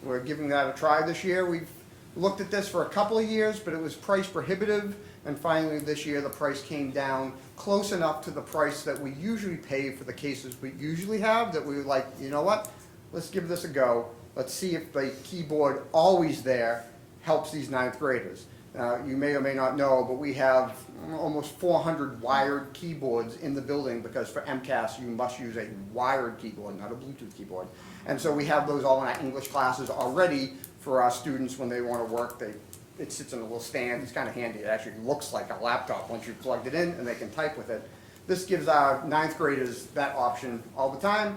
We're giving that a try this year. We've looked at this for a couple of years, but it was price prohibitive. And finally, this year, the price came down close enough to the price that we usually pay for the cases we usually have that we were like, you know what? Let's give this a go. Let's see if the keyboard always there helps these 9th graders. You may or may not know, but we have almost 400 wired keyboards in the building because for MCAS you must use a wired keyboard, not a Bluetooth keyboard. And so we have those all in our English classes already for our students when they want to work. It sits in a little stand. It's kind of handy. It actually looks like a laptop once you've plugged it in and they can type with it. This gives our 9th graders that option all the time.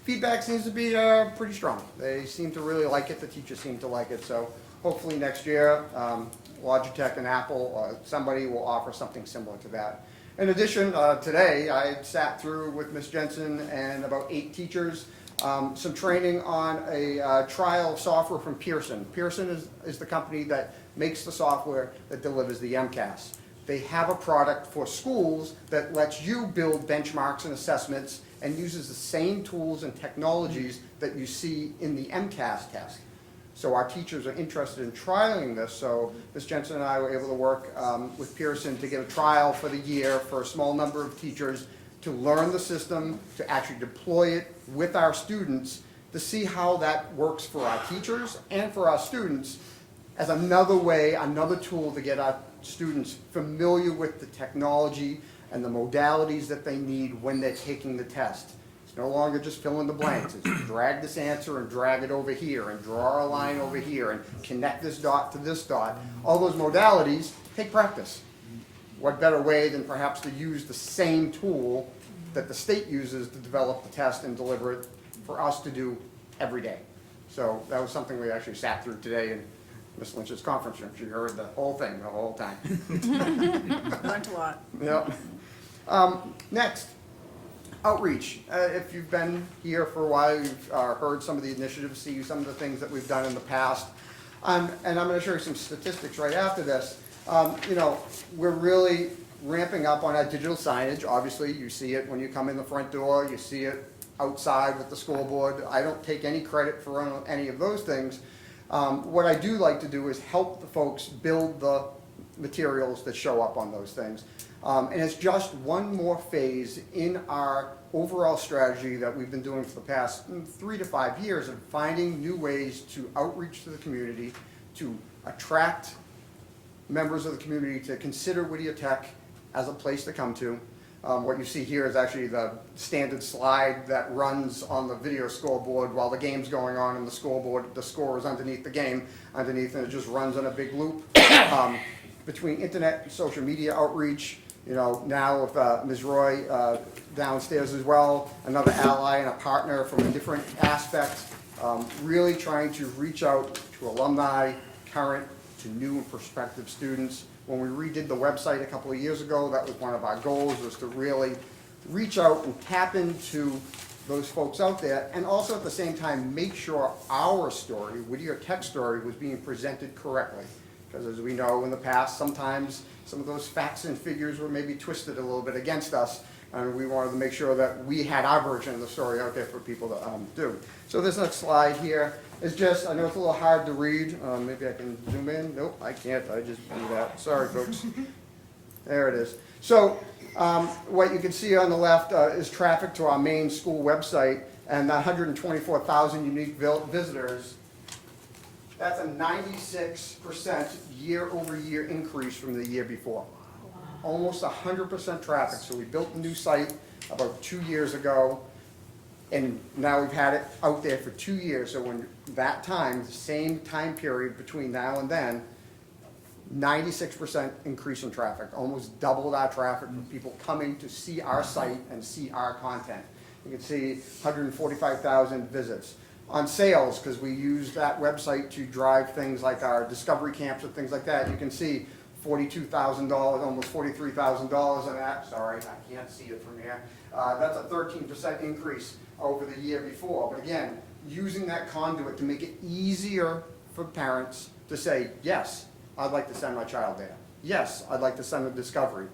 Feedback seems to be pretty strong. They seem to really like it. The teachers seem to like it. So hopefully next year, Logitech and Apple, somebody will offer something similar to that. In addition, today I sat through with Ms. Jensen and about 8 teachers some training on a trial software from Pearson. Pearson is the company that makes the software that delivers the MCAS. They have a product for schools that lets you build benchmarks and assessments and uses the same tools and technologies that you see in the MCAS test. So our teachers are interested in trialing this, so Ms. Jensen and I were able to work with Pearson to get a trial for the year for a small number of teachers to learn the system, to actually deploy it with our students, to see how that works for our teachers and for our students as another way, another tool to get our students familiar with the technology and the modalities that they need when they're taking the test. It's no longer just fill in the blanks. It's drag this answer and drag it over here and draw a line over here and connect this dot to this dot. All those modalities take practice. What better way than perhaps to use the same tool that the state uses to develop the test and deliver it for us to do every day. So that was something we actually sat through today in Ms. Lynch's conference room. She heard the whole thing the whole time. Learned a lot. Yep. Next, outreach. If you've been here for a while, you've heard some of the initiatives, see some of the things that we've done in the past. And I'm going to show you some statistics right after this. You know, we're really ramping up on our digital signage. Obviously, you see it when you come in the front door. You see it outside with the school board. I don't take any credit for any of those things. What I do like to do is help the folks build the materials that show up on those things. And it's just one more phase in our overall strategy that we've been doing for the past 3 to 5 years of finding new ways to outreach to the community, to attract members of the community to consider Whittier Tech as a place to come to. What you see here is actually the standard slide that runs on the video scoreboard while the game's going on, and the scoreboard, the score is underneath the game, and it just runs on a big loop. Between internet and social media outreach, you know, now with Ms. Roy downstairs as well, another ally and a partner from a different aspect, really trying to reach out to alumni, current to new and prospective students. When we redid the website a couple of years ago, that was one of our goals, was to really reach out and tap into those folks out there, and also at the same time make sure our story, Whittier Tech story, was being presented correctly. Because as we know in the past, sometimes some of those facts and figures were maybe twisted a little bit against us, and we wanted to make sure that we had our version of the story out there for people to do. So this next slide here is just, I know it's a little hard to read, maybe I can zoom in, nope, I can't, I just do that, sorry folks. There it is. So what you can see on the left is traffic to our main school website, and 124,000 unique visitors. That's a 96% year-over-year increase from the year before. Almost 100% traffic. So we built a new site about 2 years ago, and now we've had it out there for 2 years. So when that time, the same time period between now and then, 96% increase in traffic, almost doubled our traffic from people coming to see our site and see our content. You can see 145,000 visits. On sales, because we use that website to drive things like our discovery camps and things like that, you can see $42,000, almost $43,000 on that. Sorry, I can't see it from here. That's a 13% increase over the year before. But again, using that conduit to make it easier for parents to say, yes, I'd like to send my child there. Yes, I'd like to send a discovery.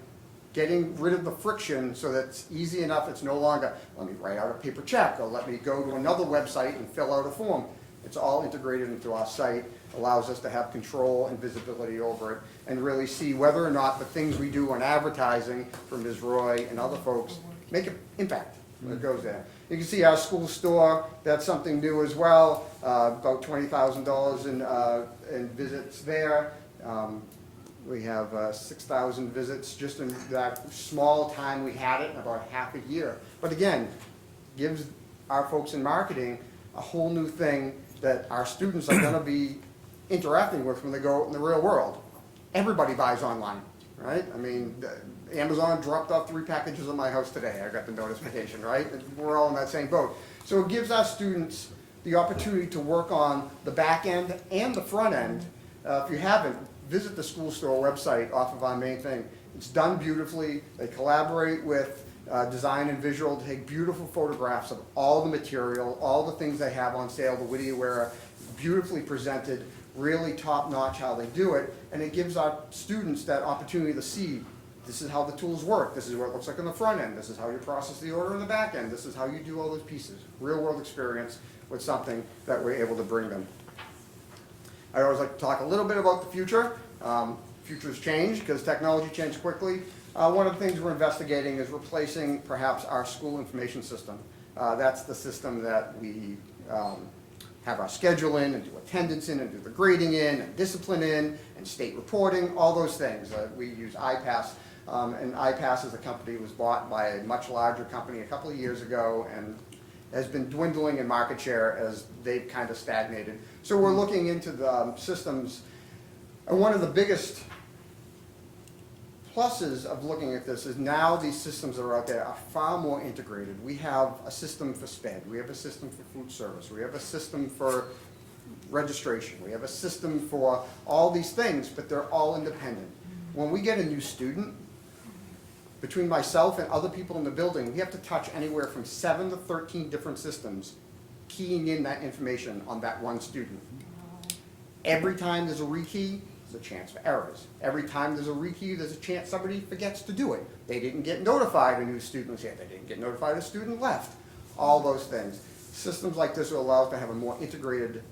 Getting rid of the friction so that it's easy enough, it's no longer, let me write out a paper check, or let me go to another website and fill out a form. It's all integrated into our site, allows us to have control and visibility over it, and really see whether or not the things we do on advertising from Ms. Roy and other folks make an impact when it goes there. You can see our school store, that's something new as well, about $20,000 in visits there. We have 6,000 visits just in that small time we had it, about half a year. But again, gives our folks in marketing a whole new thing that our students are going to be interacting with when they go out in the real world. Everybody buys online, right? I mean, Amazon dropped off 3 packages at my house today. I got the notification, right? We're all in that same boat. So it gives our students the opportunity to work on the back end and the front end. If you haven't, visit the school store website off of our main thing. It's done beautifully. They collaborate with design and visual to take beautiful photographs of all the material, all the things they have on sale, the Whittier wear, beautifully presented, really top-notch how they do it, and it gives our students that opportunity to see this is how the tools work, this is what it looks like on the front end, this is how you process the order on the back end, this is how you do all those pieces. Real-world experience with something that we're able to bring them. I always like to talk a little bit about the future. Futures change because technology changes quickly. One of the things we're investigating is replacing perhaps our school information system. That's the system that we have our schedule in and do attendance in and do the grading in and discipline in and state reporting, all those things. We use iPass. And iPass as a company was bought by a much larger company a couple of years ago and has been dwindling in market share as they've kind of stagnated. So we're looking into the systems. And one of the biggest pluses of looking at this is now these systems that are out there are far more integrated. We have a system for SPED, we have a system for food service, we have a system for registration, we have a system for all these things, but they're all independent. When we get a new student, between myself and other people in the building, we have to touch anywhere from 7 to 13 different systems, keying in that information on that one student. Every time there's a rekey, there's a chance for errors. Every time there's a rekey, there's a chance somebody forgets to do it. They didn't get notified a new student was here. They didn't get notified a student left. All those things. Systems like this will allow us to have a more integrated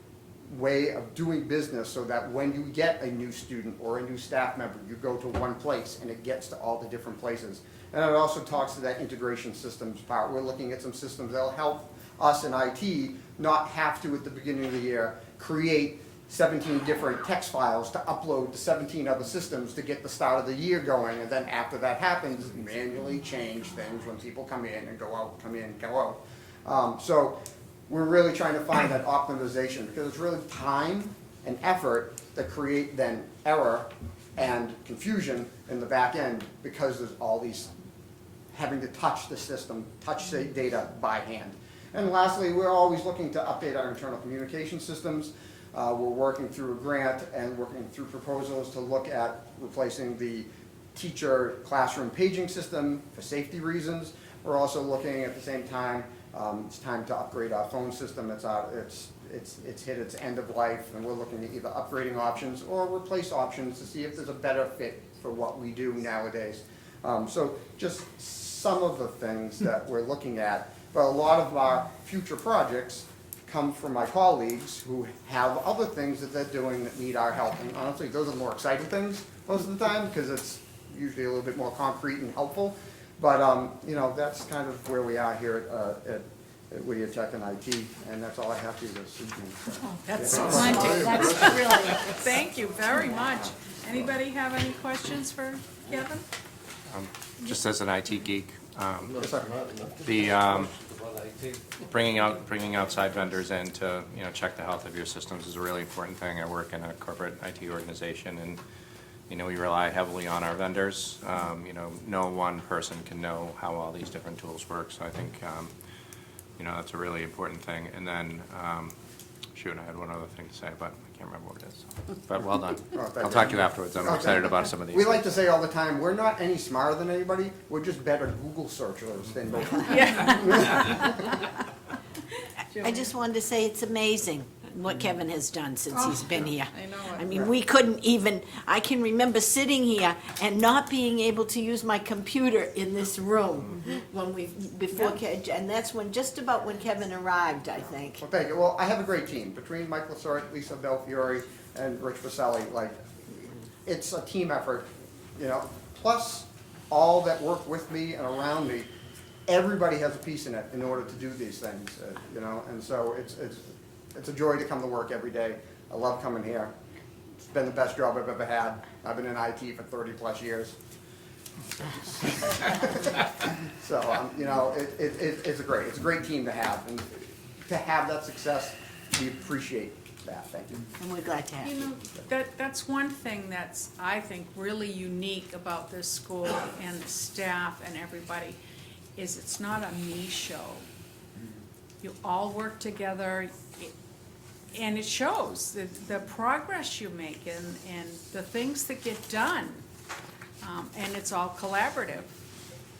way of doing business so that when you get a new student or a new staff member, you go to one place and it gets to all the different places. And it also talks to that integration systems part. We're looking at some systems that'll help us in IT not have to, at the beginning of the year, create 17 different text files to upload to 17 other systems to get the start of the year going, and then after that happens, manually change things when people come in and go out, come in, go out. So we're really trying to find that optimization, because it's really time and effort that create then error and confusion in the back end, because there's all these having to touch the system, touch the data by hand. And lastly, we're always looking to update our internal communication systems. We're working through a grant and working through proposals to look at replacing the teacher classroom paging system for safety reasons. We're also looking at the same time, it's time to upgrade our phone system. It's hit its end of life, and we're looking at either upgrading options or replace options to see if there's a better fit for what we do nowadays. So just some of the things that we're looking at, but a lot of our future projects come from my colleagues who have other things that they're doing that need our help. And honestly, those are the more exciting things most of the time, because it's usually a little bit more concrete and helpful. But you know, that's kind of where we are here at Whittier Tech and IT, and that's all I have for you this evening. So, That's yeah. so splendid. That's really, thank you very much. Anybody have any questions for Kevin? Just as an IT geek, Yes, sir. the bringing outside vendors in to check the health of your systems is a really important thing. I work in a corporate IT organization, and we rely heavily on our vendors. No one person can know how all these different tools work, so I think that's a really important thing. And then shoot, I had one other thing to say, but I can't remember what it is. But well done. I'll talk to you afterwards. I'm excited about some of these. We like to say all the time, we're not any smarter than anybody. We're just better Google searchers than most people. I just wanted to say it's amazing what Kevin has done since he's been here. I know it. I mean, we couldn't even, I can remember sitting here and not being able to use my computer in this room when and that's just about when Kevin arrived, I think. Well, thank you. Well, I have a great team. Between Mike Lassort, Lisa Belfiore, and Rich Vaselli, it's a team effort, plus all that work with me and around me. Everybody has a piece in it in order to do these things, and so it's a joy to come to work every day. I love coming here. It's been the best job I've ever had. I've been in IT for 30 plus years. So, it's a great team to have, and to have that success, we appreciate that. Thank you. And we're glad to have you. That's one thing that's, I think, really unique about this school and the staff and everybody, is it's not a me show. You all work together, and it shows the progress you make and the things that get done. And it's all collaborative.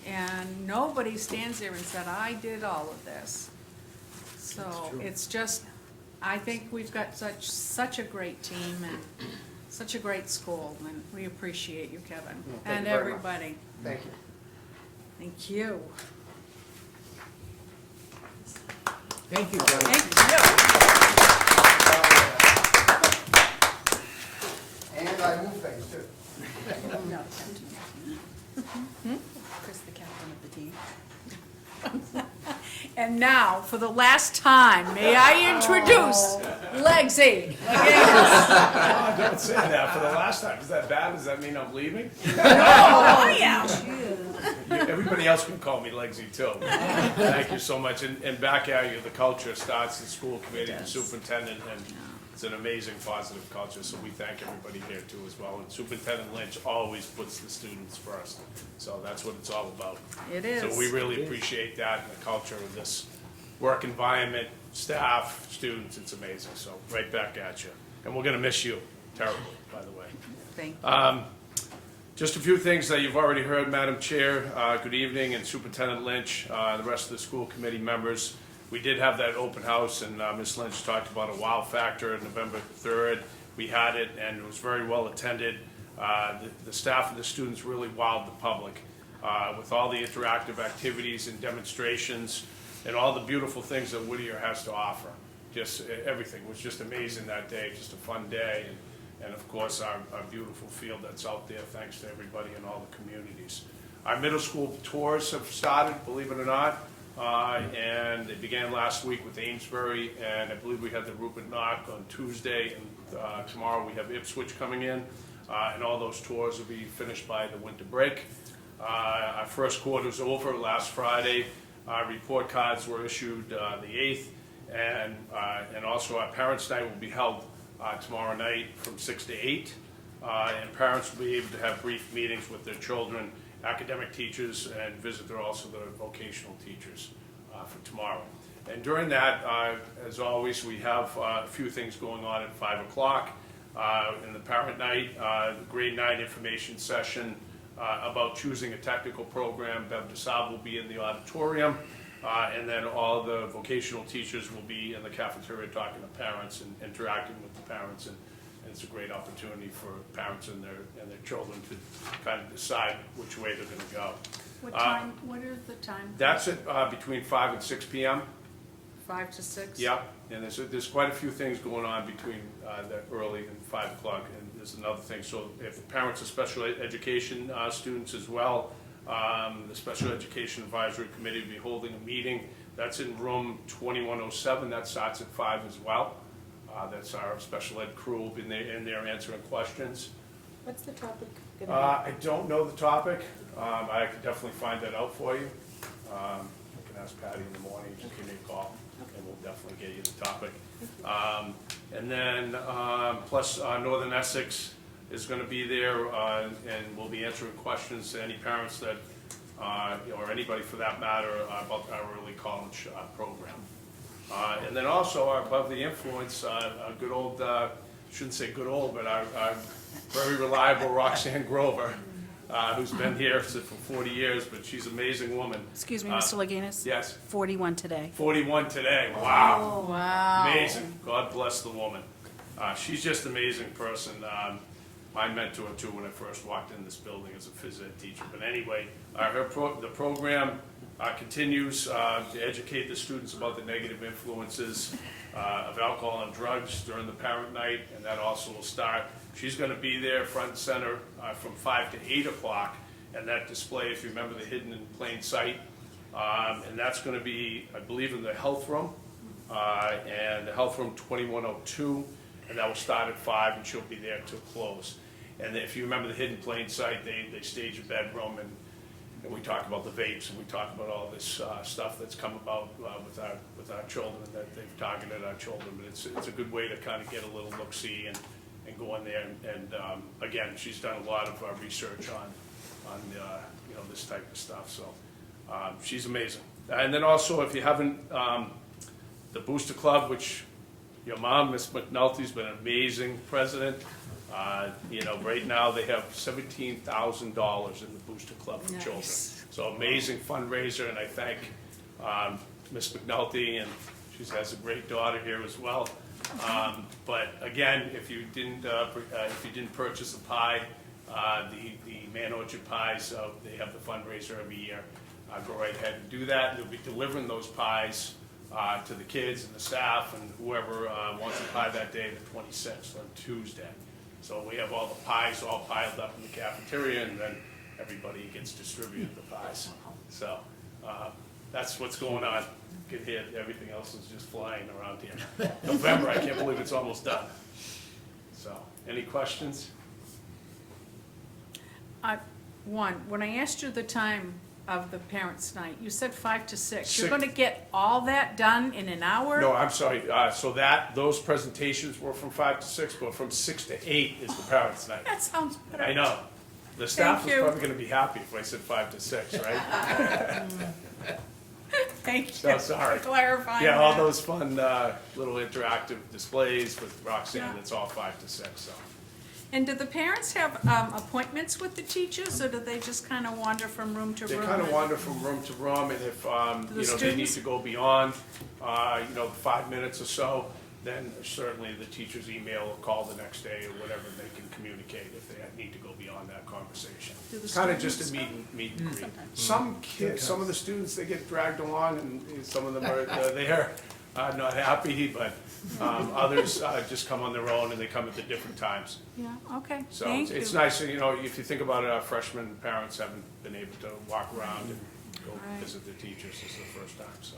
And nobody stands there and said, I did all of this. So it's just, I think we've got such a great team and such a great school, and we appreciate you, Kevin, and everybody. Thank you. Thank you. Thank you, Kevin. And I move things too. Chris, the captain of the team. And now, for the last time, may I introduce Legsy. Oh, don't say that for the last time. Is that bad? Does that mean I'm leaving? Oh, yeah. Everybody else can call me Legsy too. Thank you so much. And back at you, the culture starts in school committee, the superintendent, and it's an amazing positive culture. So we thank everybody here too as well. And Superintendent Lynch always puts the students first. So that's what it's all about. It is. So we really appreciate that and the culture of this work environment, staff, students. It's amazing. So right back at you. And we're going to miss you terribly, by the way. Thank you. Just a few things that you've already heard, Madam Chair. Good evening, and Superintendent Lynch, the rest of the school committee members. We did have that open house, and Ms. Lynch talked about a wow factor on November 3rd. We had it, and it was very well attended. The staff and the students really wowed the public with all the interactive activities and demonstrations and all the beautiful things that Whittier has to offer. Just everything was just amazing that day, just a fun day. And of course, our beautiful field that's out there, thanks to everybody in all the communities. Our middle school tours have started, believe it or not, and they began last week with Amesbury, and I believe we had the Rupert Knock on Tuesday, and tomorrow we have Ipswich coming in, and all those tours will be finished by the winter break. Our first quarter's over last Friday. Our report cards were issued the 8th, and also our Parents' Night will be held tomorrow night from 6 to 8, and parents will be able to have brief meetings with their children, academic teachers, and visit also the vocational teachers for tomorrow. And during that, as always, we have a few things going on at 5 o'clock. In the Parent Night, the Grade 9 information session about choosing a technical program. Bev DeSalle will be in the auditorium. And then all the vocational teachers will be in the cafeteria talking to parents and interacting with the parents, and it's a great opportunity for parents and their children to kind of decide which way they're going to go. What time, what is the time? That's at between 5 and 6 p.m. 5 to 6? Yep, and there's quite a few things going on between the early and 5 o'clock, and there's another thing. So if the parents are special education students as well, the Special Education Advisory Committee will be holding a meeting. That's in room 2107. That starts at 5 as well. That's our special ed crew will be in there answering questions. What's the topic? I don't know the topic. I can definitely find that out for you. I can ask Patty in the morning, just give me a call, and we'll definitely get you the topic. And then plus Northern Essex is going to be there, and we'll be answering questions to any parents that, or anybody for that matter, about our early college program. And then also our Above the Influence, a good old, shouldn't say good old, but our very reliable Roxanne Grover, who's been here for 40 years, but she's an amazing woman. Excuse me, Mr. Leganis? Yes. 41 today. 41 today, wow. Oh, wow. Amazing, God bless the woman. She's just an amazing person. I mentored her too when I first walked in this building as a phys ed teacher. But anyway, the program continues to educate the students about the negative influences of alcohol and drugs during the Parent Night, and that also will start. She's going to be there front and center from 5 to 8 o'clock, and that display, if you remember, the hidden in plain sight, and that's going to be, I believe, in the health room, and the health room 2102. And that will start at 5, and she'll be there till close. And if you remember the hidden plain sight, they stage a bedroom, and we talk about the vapes, and we talk about all this stuff that's come about with our children, that they've targeted our children. But it's a good way to kind of get a little look-see and go in there. And again, she's done a lot of research on this type of stuff. So she's amazing. And then also, if you haven't, the Booster Club, which your mom, Miss McNulty's been an amazing president. Right now they have $17,000 in the Booster Club for children. So amazing fundraiser, and I thank Miss McNulty, and she has a great daughter here as well. But again, if you didn't purchase a pie, the Man Orchard Pies, they have the fundraiser every year. Go right ahead and do that. They'll be delivering those pies to the kids and the staff and whoever wants a pie that day, the 26th, on Tuesday. So we have all the pies all piled up in the cafeteria, and then everybody gets distributed the pies. So that's what's going on. Get here, everything else is just flying around here. November, I can't believe it's almost done. So, any questions? One, when I asked you the time of the parents' night, you said 5 to 6. You're 6. gonna get all that done in an hour? No, I'm sorry, so those presentations were from 5 to 6, but from 6 to 8 is the parents' night. That sounds better. I know. The staff Thank was you. probably gonna be happy if I said 5 to 6, right? Thank you So sorry. for clarifying Yeah, all that. those fun, little interactive displays with Roxanne, Yeah. it's all 5 to 6, so. And do the parents have appointments with the teachers, or do they just kind of wander from room to They room? kind of wander from room to room, and if, the they need students? to go beyond, 5 minutes or so, then certainly the teacher's email or call the next day or whatever, they can communicate if they need to go beyond that conversation. Do the Kind of just a students meet and greet. Some kids, some of the students, they get dragged along, and some of them are there, not happy, but others just come on their own, and they come at the different times. Yeah, okay, So thank you. it's nice, if you think about it, freshmen parents haven't been able to walk around and go Right. visit their teachers. This is the first time, so,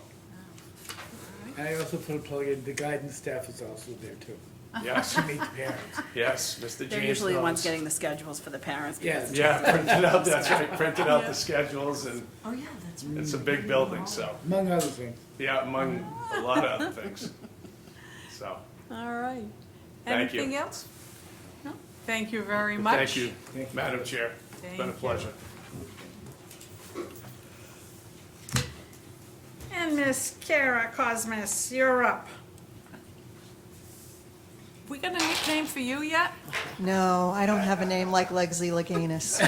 I also put a plug in, the guidance staff is also there too, yes, to meet the parents. yes, Mr. James They're usually the ones knows. getting the schedules for the parents. Yeah. because Yeah, printed out, that's right, printed out the schedules, and Oh, yeah, that's it's a big building, so, Among other things. yeah, among a lot of other things. So, All right. Thank you. Anything else? No? Thank you very much. thank you, Thank you. Madam Chair. It's been a Thank you. pleasure. And Miss Kara Cosmas, you're up. We got a nickname for you yet? No, I don't have a name like Legsley Laganis.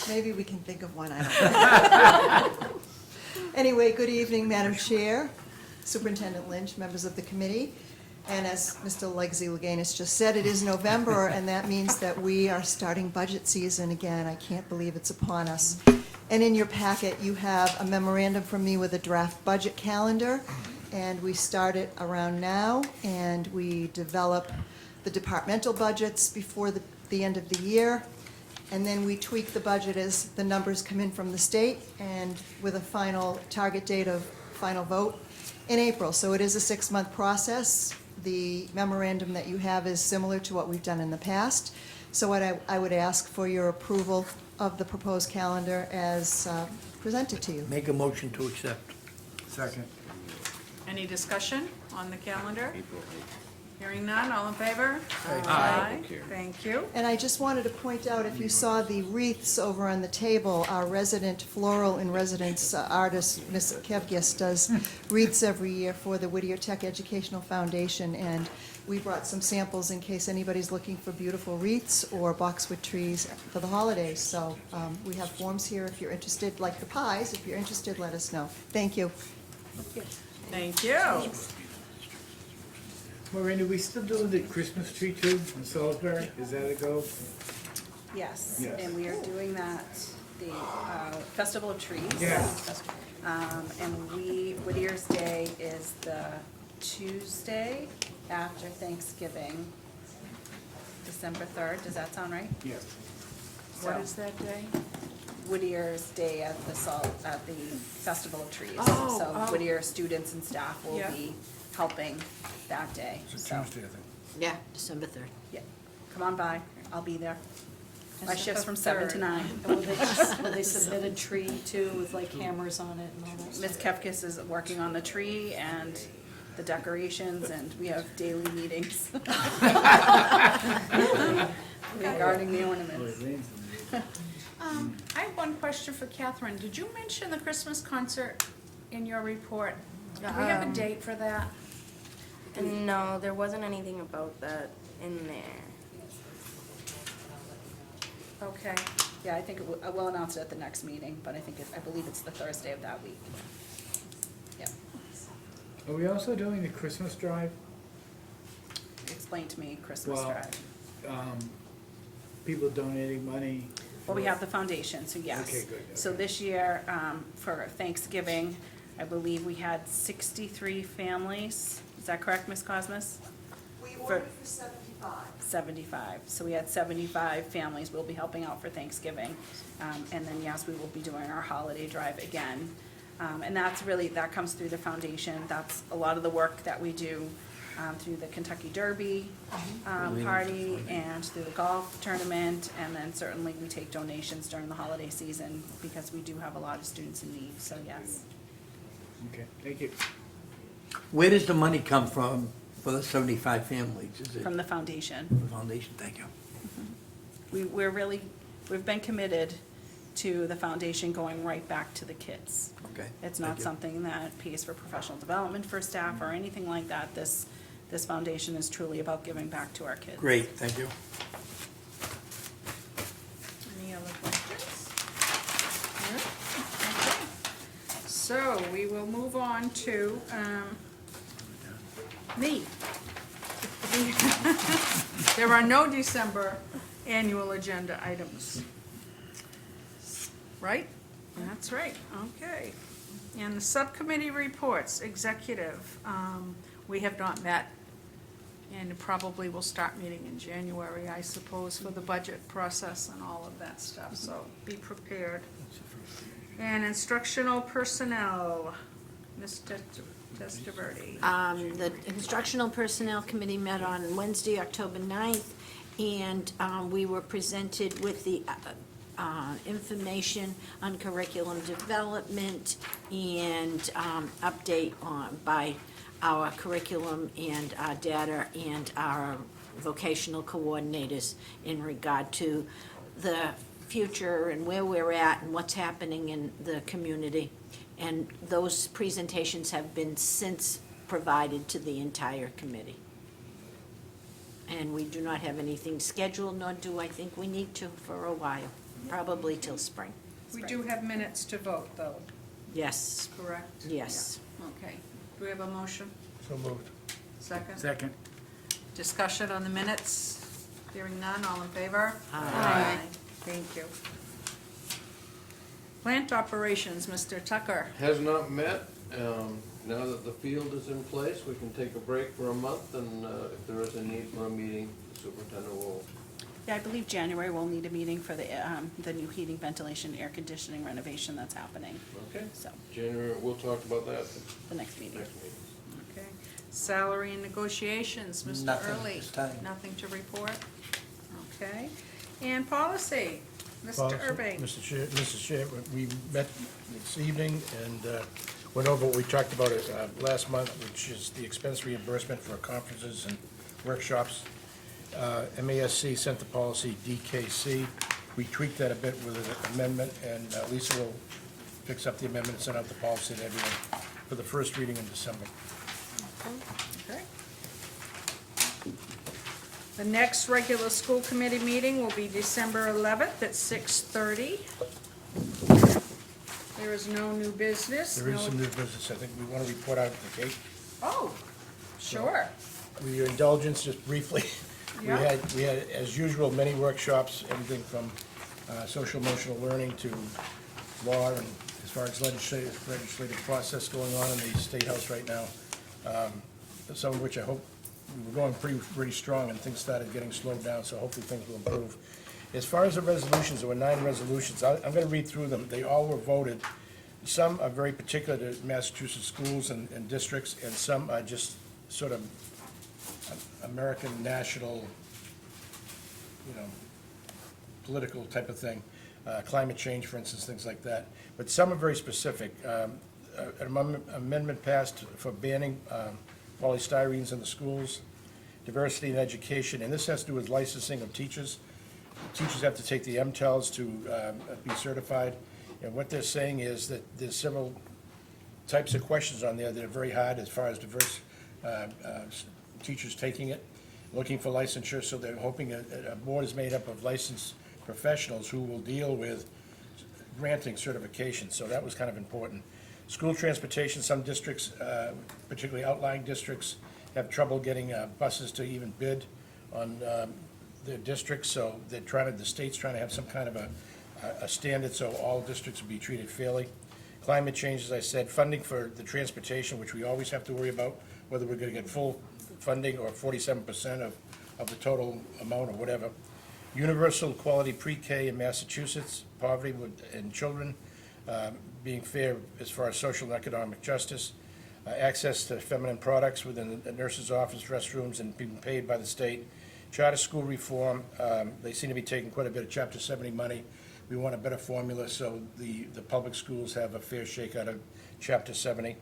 Maybe we can think of one, I don't know. Anyway, good evening, Madam Chair, Superintendent Lynch, members of the committee. And as Mr. Legsley Laganis just said, it is November, and that means that we are starting budget season again. I can't believe it's upon us. And in your packet, you have a memorandum from me with a draft budget calendar. And we start it around now, and we develop the departmental budgets before the end of the year. And then we tweak the budget as the numbers come in from the state, and with a final target date of final vote in April. So it is a 6-month process. The memorandum that you have is similar to what we've done in the past. So what I would ask for your approval of the proposed calendar as presented to you. Make a motion to accept. Second. Any discussion on the calendar? Hearing none, all in favor? Aye. Thank you. And I just wanted to point out, if you saw the wreaths over on the table, our resident floral in residence artist, Ms. Kevgis, does wreaths every year for the Whittier Tech Educational Foundation, and we brought some samples in case anybody's looking for beautiful wreaths or boxwood trees for the holidays. So we have forms here if you're interested, like the pies. If you're interested, let us know. Thank you. Thank you. Maureen, are we still doing the Christmas tree too in Salisbury? Is that a go? Yes, Yes. and we are doing that, the Festival of Trees. Yeah. And Whittier's Day is the Tuesday after Thanksgiving, December 3rd. Does that sound right? Yes. What So- is that day? Whittier's Day at the Festival of Trees. Oh, So oh. Whittier students and staff will Yeah. be helping that day. It's a So, Tuesday, I think. Yeah, December 3rd. yeah, come on by, I'll be there. My December shift's from 7 to 3rd. 9. Will they submit a tree too with like hammers on it and all that stuff? Ms. Kefkis is working on the tree and the decorations, and we have daily meetings regarding the ornaments. I have one question for Catherine. Did you mention the Christmas concert in your report? Do we have a date for that? No, there wasn't anything about that in there. Okay. Yeah, I think I will announce it at the next meeting, but I believe it's the Thursday of that week. Yeah, Are we also doing the Christmas drive? explain to me Christmas Well, drive. People donating money. Well, we have the foundation, so yes. Okay, good, So okay. this year, for Thanksgiving, I believe we had 63 families. Is that correct, Ms. Cosmas? We ordered for 75. 75. So we had 75 families we'll be helping out for Thanksgiving. And then, yes, we will be doing our holiday drive again. And that's really, that comes through the foundation. That's a lot of the work that we do through the Kentucky Derby party and through the golf tournament. And then certainly we take donations during the holiday season because we do have a lot of students in need, so yes. Okay, thank you. Where does the money come from for the 75 families? Is it From the foundation. the foundation? Thank you. We've been committed to the foundation going right back to the kids. Okay. It's not Thank you. something that pays for professional development for staff or anything like that. This foundation is truly about giving back to our kids. Great, thank you. Any other questions? No? Okay. So we will move on to, me. There are no December annual agenda items. Right? That's right, okay. And the subcommittee reports, executive, we have not met, and probably will start meeting in January, I suppose, for the budget process and all of that stuff, so be prepared. And instructional personnel, Ms. Testaverde. The Instructional Personnel Committee met on Wednesday, October 9th, and we were presented with the information on curriculum development and update by our curriculum and our data and our vocational coordinators in regard to the future and where we're at and what's happening in the community. And those presentations have been since provided to the entire committee. And we do not have anything scheduled, nor do I think we need to for a while, probably till spring. We do have minutes to vote, though, Yes, correct? yes. Yeah. Okay, do we have a motion? So moved. Second? Second. Discussion on the minutes? Hearing none, all in favor? Aye. Thank you. Plant operations, Mr. Tucker. Has not met. Now that the field is in place, we can take a break for a month, and if there is a need for a meeting, the superintendent will. Yeah, I believe January we'll need a meeting for the new heating, ventilation, air conditioning renovation that's happening. Okay. So, January, we'll talk about that at the next meeting. next meeting. Okay. Salary and negotiations, Mr. Nothing Early. this time. Nothing to report? Okay. And policy, Mr. Policy. Urbane. Mrs. Chair, we met this evening and went over what we talked about last month, which is the expense reimbursement for conferences and workshops. MASC sent the policy DKC. We tweaked that a bit with an amendment, and Lisa will fix up the amendment and send out the policy to everyone for the first reading in December. Okay. The next regular school committee meeting will be December 11th at 6:30. There is no new business. There is no- some new business. I think we want to report out the gate. Oh, sure. With your indulgence, just briefly, Yeah. we had, as usual, many workshops, everything from social emotional learning to law, and as far as legislative process going on in the State House right now, some of which I hope, we were going pretty strong, and things started getting slowed down, so hopefully things will improve. As far as the resolutions, there were 9 resolutions. I'm going to read through them. They all were voted. Some are very particular to Massachusetts schools and districts, and some are just sort of American national, political type of thing, climate change, for instance, things like that. But some are very specific. An amendment passed for banning polystyrenes in the schools, diversity in education, and this has to do with licensing of teachers. Teachers have to take the MTELs to be certified, and what they're saying is that there's several types of questions on there that are very hard as far as diverse teachers taking it, looking for licensure, so they're hoping a board is made up of licensed professionals who will deal with granting certification, so that was kind of important. School transportation, some districts, particularly outlying districts, have trouble getting buses to even bid on their districts, so the state's trying to have some kind of a standard so all districts will be treated fairly. Climate change, as I said, funding for the transportation, which we always have to worry about, whether we're gonna get full funding or 47% of of the total amount or whatever. Universal quality pre-K in Massachusetts, poverty in children, being fair as far as social and economic justice, access to feminine products within the nurse's office, restrooms, and being paid by the state. Charter school reform, they seem to be taking quite a bit of Chapter 70 money. We want a better formula so the public schools have a fair shake out of Chapter 70.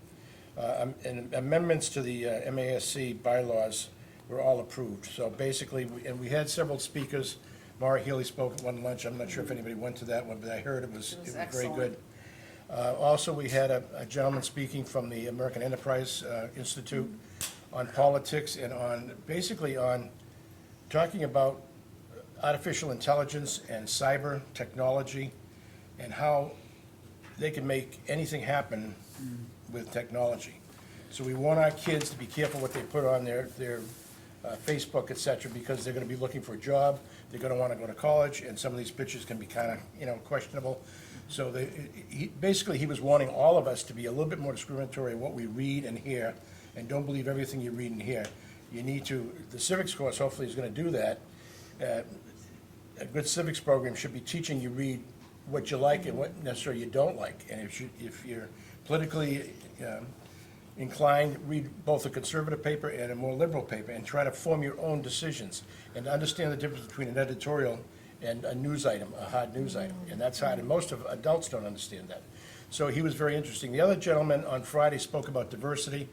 And amendments to the MASC bylaws were all approved. So basically, and we had several speakers. Maura Healy spoke at one lunch. I'm not sure if anybody went to that one, but I heard it was very excellent. good. Also, we had a gentleman speaking from the American Enterprise Institute on politics and basically on talking about artificial intelligence and cyber technology and how they can make anything happen with technology. So we want our kids to be careful what they put on their Facebook, et cetera, because they're gonna be looking for a job, they're gonna wanna go to college, and some of these pictures can be kinda, questionable. So basically, he was wanting all of us to be a little bit more discriminatory in what we read and hear, and don't believe everything you read and hear. You need to, the civics course hopefully is gonna do that. A good civics program should be teaching you read what you like and what necessarily you don't like. And if you're politically inclined, read both a conservative paper and a more liberal paper, and try to form your own decisions, and understand the difference between an editorial and a news item, a hard news item. And that's hard, and most of adults don't understand that. So he was very interesting. The other gentleman on Friday spoke about diversity,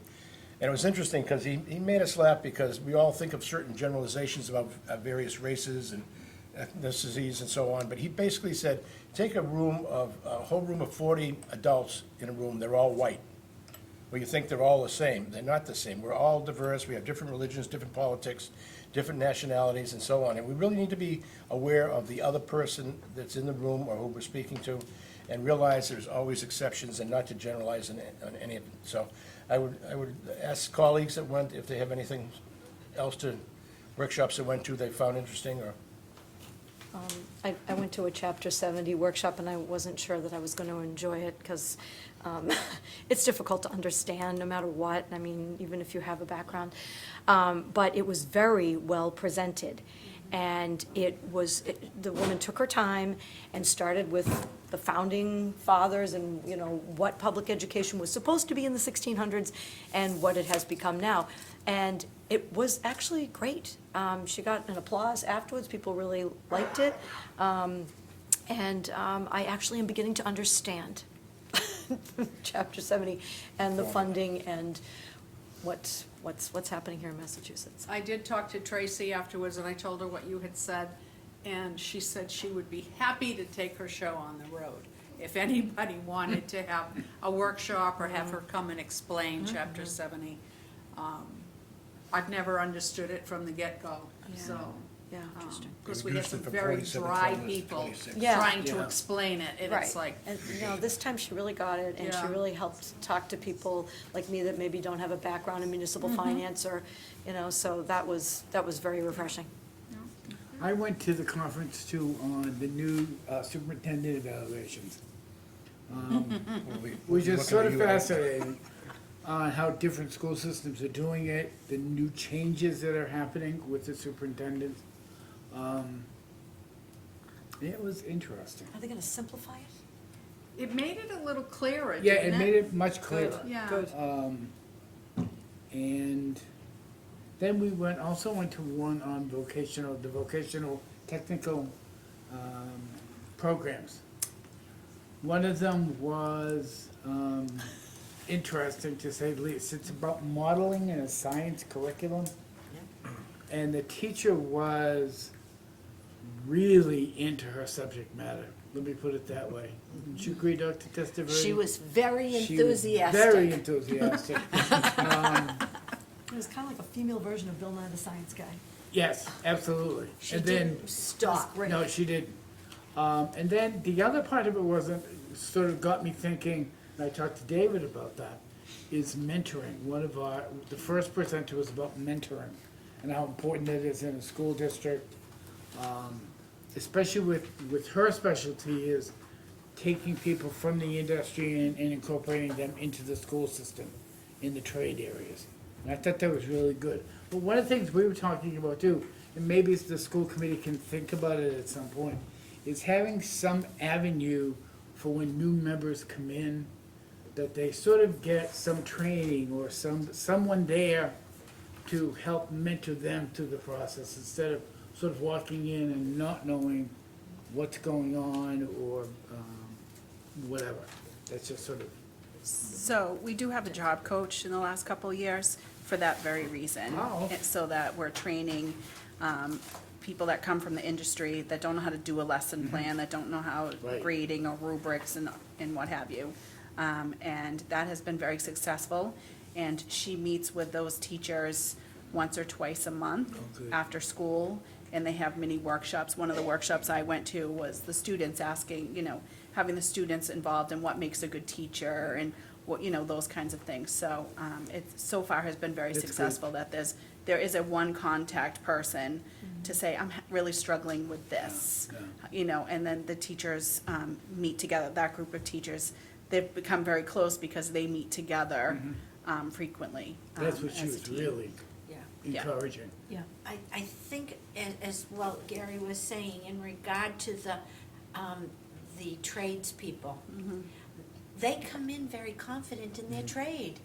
and it was interesting because he made us laugh, because we all think of certain generalizations about various races and ethnicities and so on, but he basically said, take a whole room of 40 adults in a room, they're all white. Well, you think they're all the same. They're not the same. We're all diverse. We have different religions, different politics, different nationalities, and so on. And we really need to be aware of the other person that's in the room or who we're speaking to, and realize there's always exceptions, and not to generalize on any of it. So I would ask colleagues that went if they have anything else to workshops that went to they found interesting, or. I went to a Chapter 70 workshop, and I wasn't sure that I was going to enjoy it, because it's difficult to understand no matter what, I mean, even if you have a background. But it was very well presented. And the woman took her time and started with the founding fathers and, what public education was supposed to be in the 1600s and what it has become now. And it was actually great. She got an applause afterwards. People really liked it. And I actually am beginning to understand Chapter 70 and the funding and what's happening here in Massachusetts. I did talk to Tracy afterwards, and I told her what you had said, and she said she would be happy to take her show on the road. If anybody wanted to have a workshop or have her come and explain Chapter 70. I've never understood it from the get-go, so. Yeah, interesting. Because we had Reduced some it from very 47 dry to people 26. Yeah. trying to Yeah. explain it, and it's like, And, this time she really got it, and she Yeah. really helped talk to people like me that maybe don't have a background in municipal finance, or, so that was very refreshing. I went to the conference too on the new superintendent evaluations. Which is sort of fascinating on how different school systems are doing it, the new changes that are happening with the superintendent. It was interesting. Are they gonna simplify it? it made it a little clearer, Yeah, didn't it made it much clearer. Yeah. And then we also went to one on the vocational technical programs. One of them was interesting, to say the least. It's about modeling in a science curriculum. And the teacher was really into her subject matter. Let me put it that way. Would you agree, Dr. Testaverde? She was very She was enthusiastic. very enthusiastic. It was kind of like a female version of Bill Nye the Science Guy. Yes, absolutely. She And then didn't stop. Great. No, she didn't. And then the other part of it sort of got me thinking, and I talked to David about that, is mentoring. The first presenter was about mentoring and how important it is in a school district. Especially with her specialty is taking people from the industry and incorporating them into the school system in the trade areas. And I thought that was really good. But one of the things we were talking about too and maybe the school committee can think about it at some point, is having some avenue for when new members come in, that they sort of get some training or someone there to help mentor them through the process, instead of sort of walking in and not knowing what's going on or whatever. That's just sort of, So we do have a job coach in the last couple of years for that very reason. Oh. So that we're training people that come from the industry that don't know how to do a lesson plan, that don't know how Right. grading or rubrics and what have you. And that has been very successful. And she meets with those teachers once or twice a month good. after school, and they have mini workshops. One of the workshops I went to was the students asking, having the students involved in what makes a good teacher and what, those kinds of things. So it so far has been very That's good. successful that there is a one contact person to say, I'm really struggling with this. And then the teachers meet together, that group of teachers, they've become very close because they meet together frequently. that's what she as a was team. really Yeah. encouraging. I think, as well, Gary was saying, in regard to the tradespeople, they come in very confident in their trade,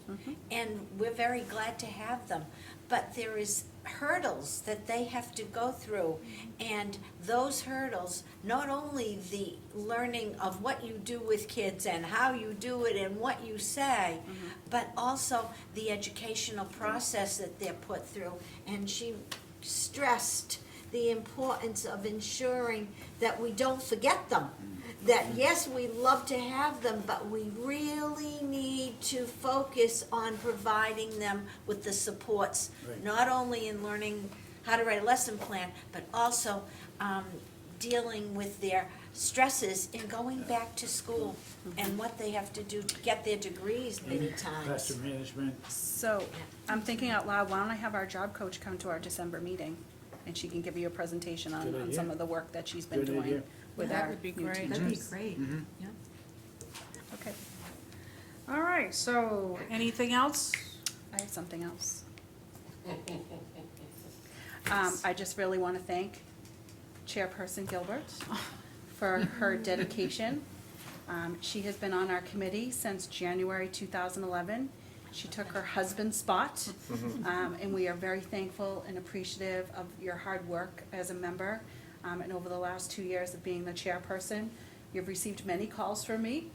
and we're very glad to have them. But there is hurdles that they have to go through, and those hurdles, not only the learning of what you do with kids and how you do it and what you say, but also the educational process that they're put through. And she stressed the importance of ensuring that we don't forget them. That yes, we love to have them, but we really need to focus on providing them with the supports, Right. not only in learning how to write a lesson plan, but also dealing with their stresses in going back to school and what they have to do to get their degrees many times. Classroom management. So I'm thinking out loud, why don't I have our job coach come to our December meeting? And she can give you a presentation Good on idea. some of the work that she's been Good doing idea. with That our would be new great. teachers. That'd be great. Yeah. Okay, All right, so anything else? I have something else. I just really want to thank Chairperson Gilbert for her dedication. She has been on our committee since January 2011. She took her husband's spot, and we are very thankful and appreciative of your hard work as a member. And over the last 2 years of being the chairperson, you've received many calls from me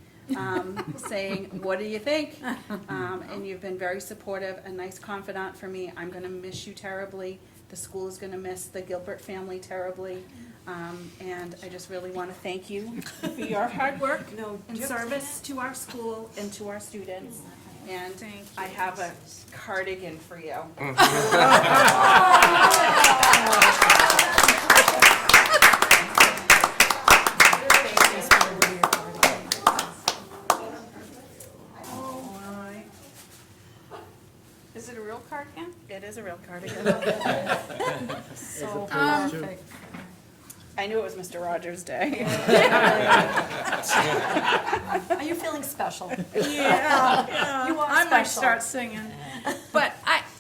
saying, what do you think? And you've been very supportive, a nice confidant for me. I'm going to miss you terribly. The school is going to miss the Gilbert family terribly. And I just really want to thank you for your hard work and service to our school and to our students. And I have a cardigan for you. Is it a real cardigan? It is a real cardigan. So Perfect. I knew it was Mr. Rogers' Day. Are you feeling special? Yeah, You are I might special. start singing. But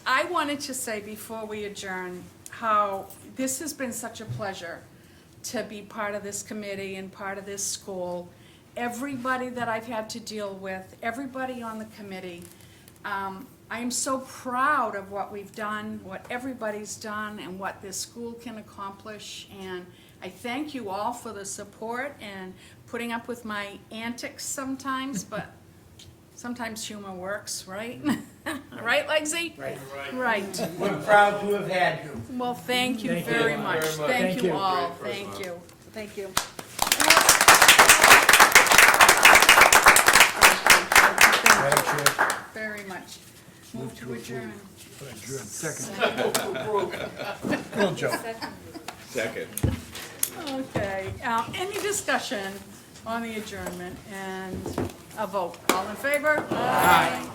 I wanted to say before we adjourn, how this has been such a pleasure to be part of this committee and part of this school. Everybody that I've had to deal with, everybody on the committee, I am so proud of what we've done, what everybody's done, and what this school can accomplish. And I thank you all for the support and putting up with my antics sometimes, but sometimes humor works, right? Right, Legsy? Right. Right. We're proud to have had you. Well, thank you Thank you very very much. much. Thank Thank you you. all. Great Thank you. Thank you. Madam Chair, Very much. Move to adjourn. Adjourn. Second. Go, Joe. Second. Okay, any discussion on the adjournment and a vote? All in favor? Aye.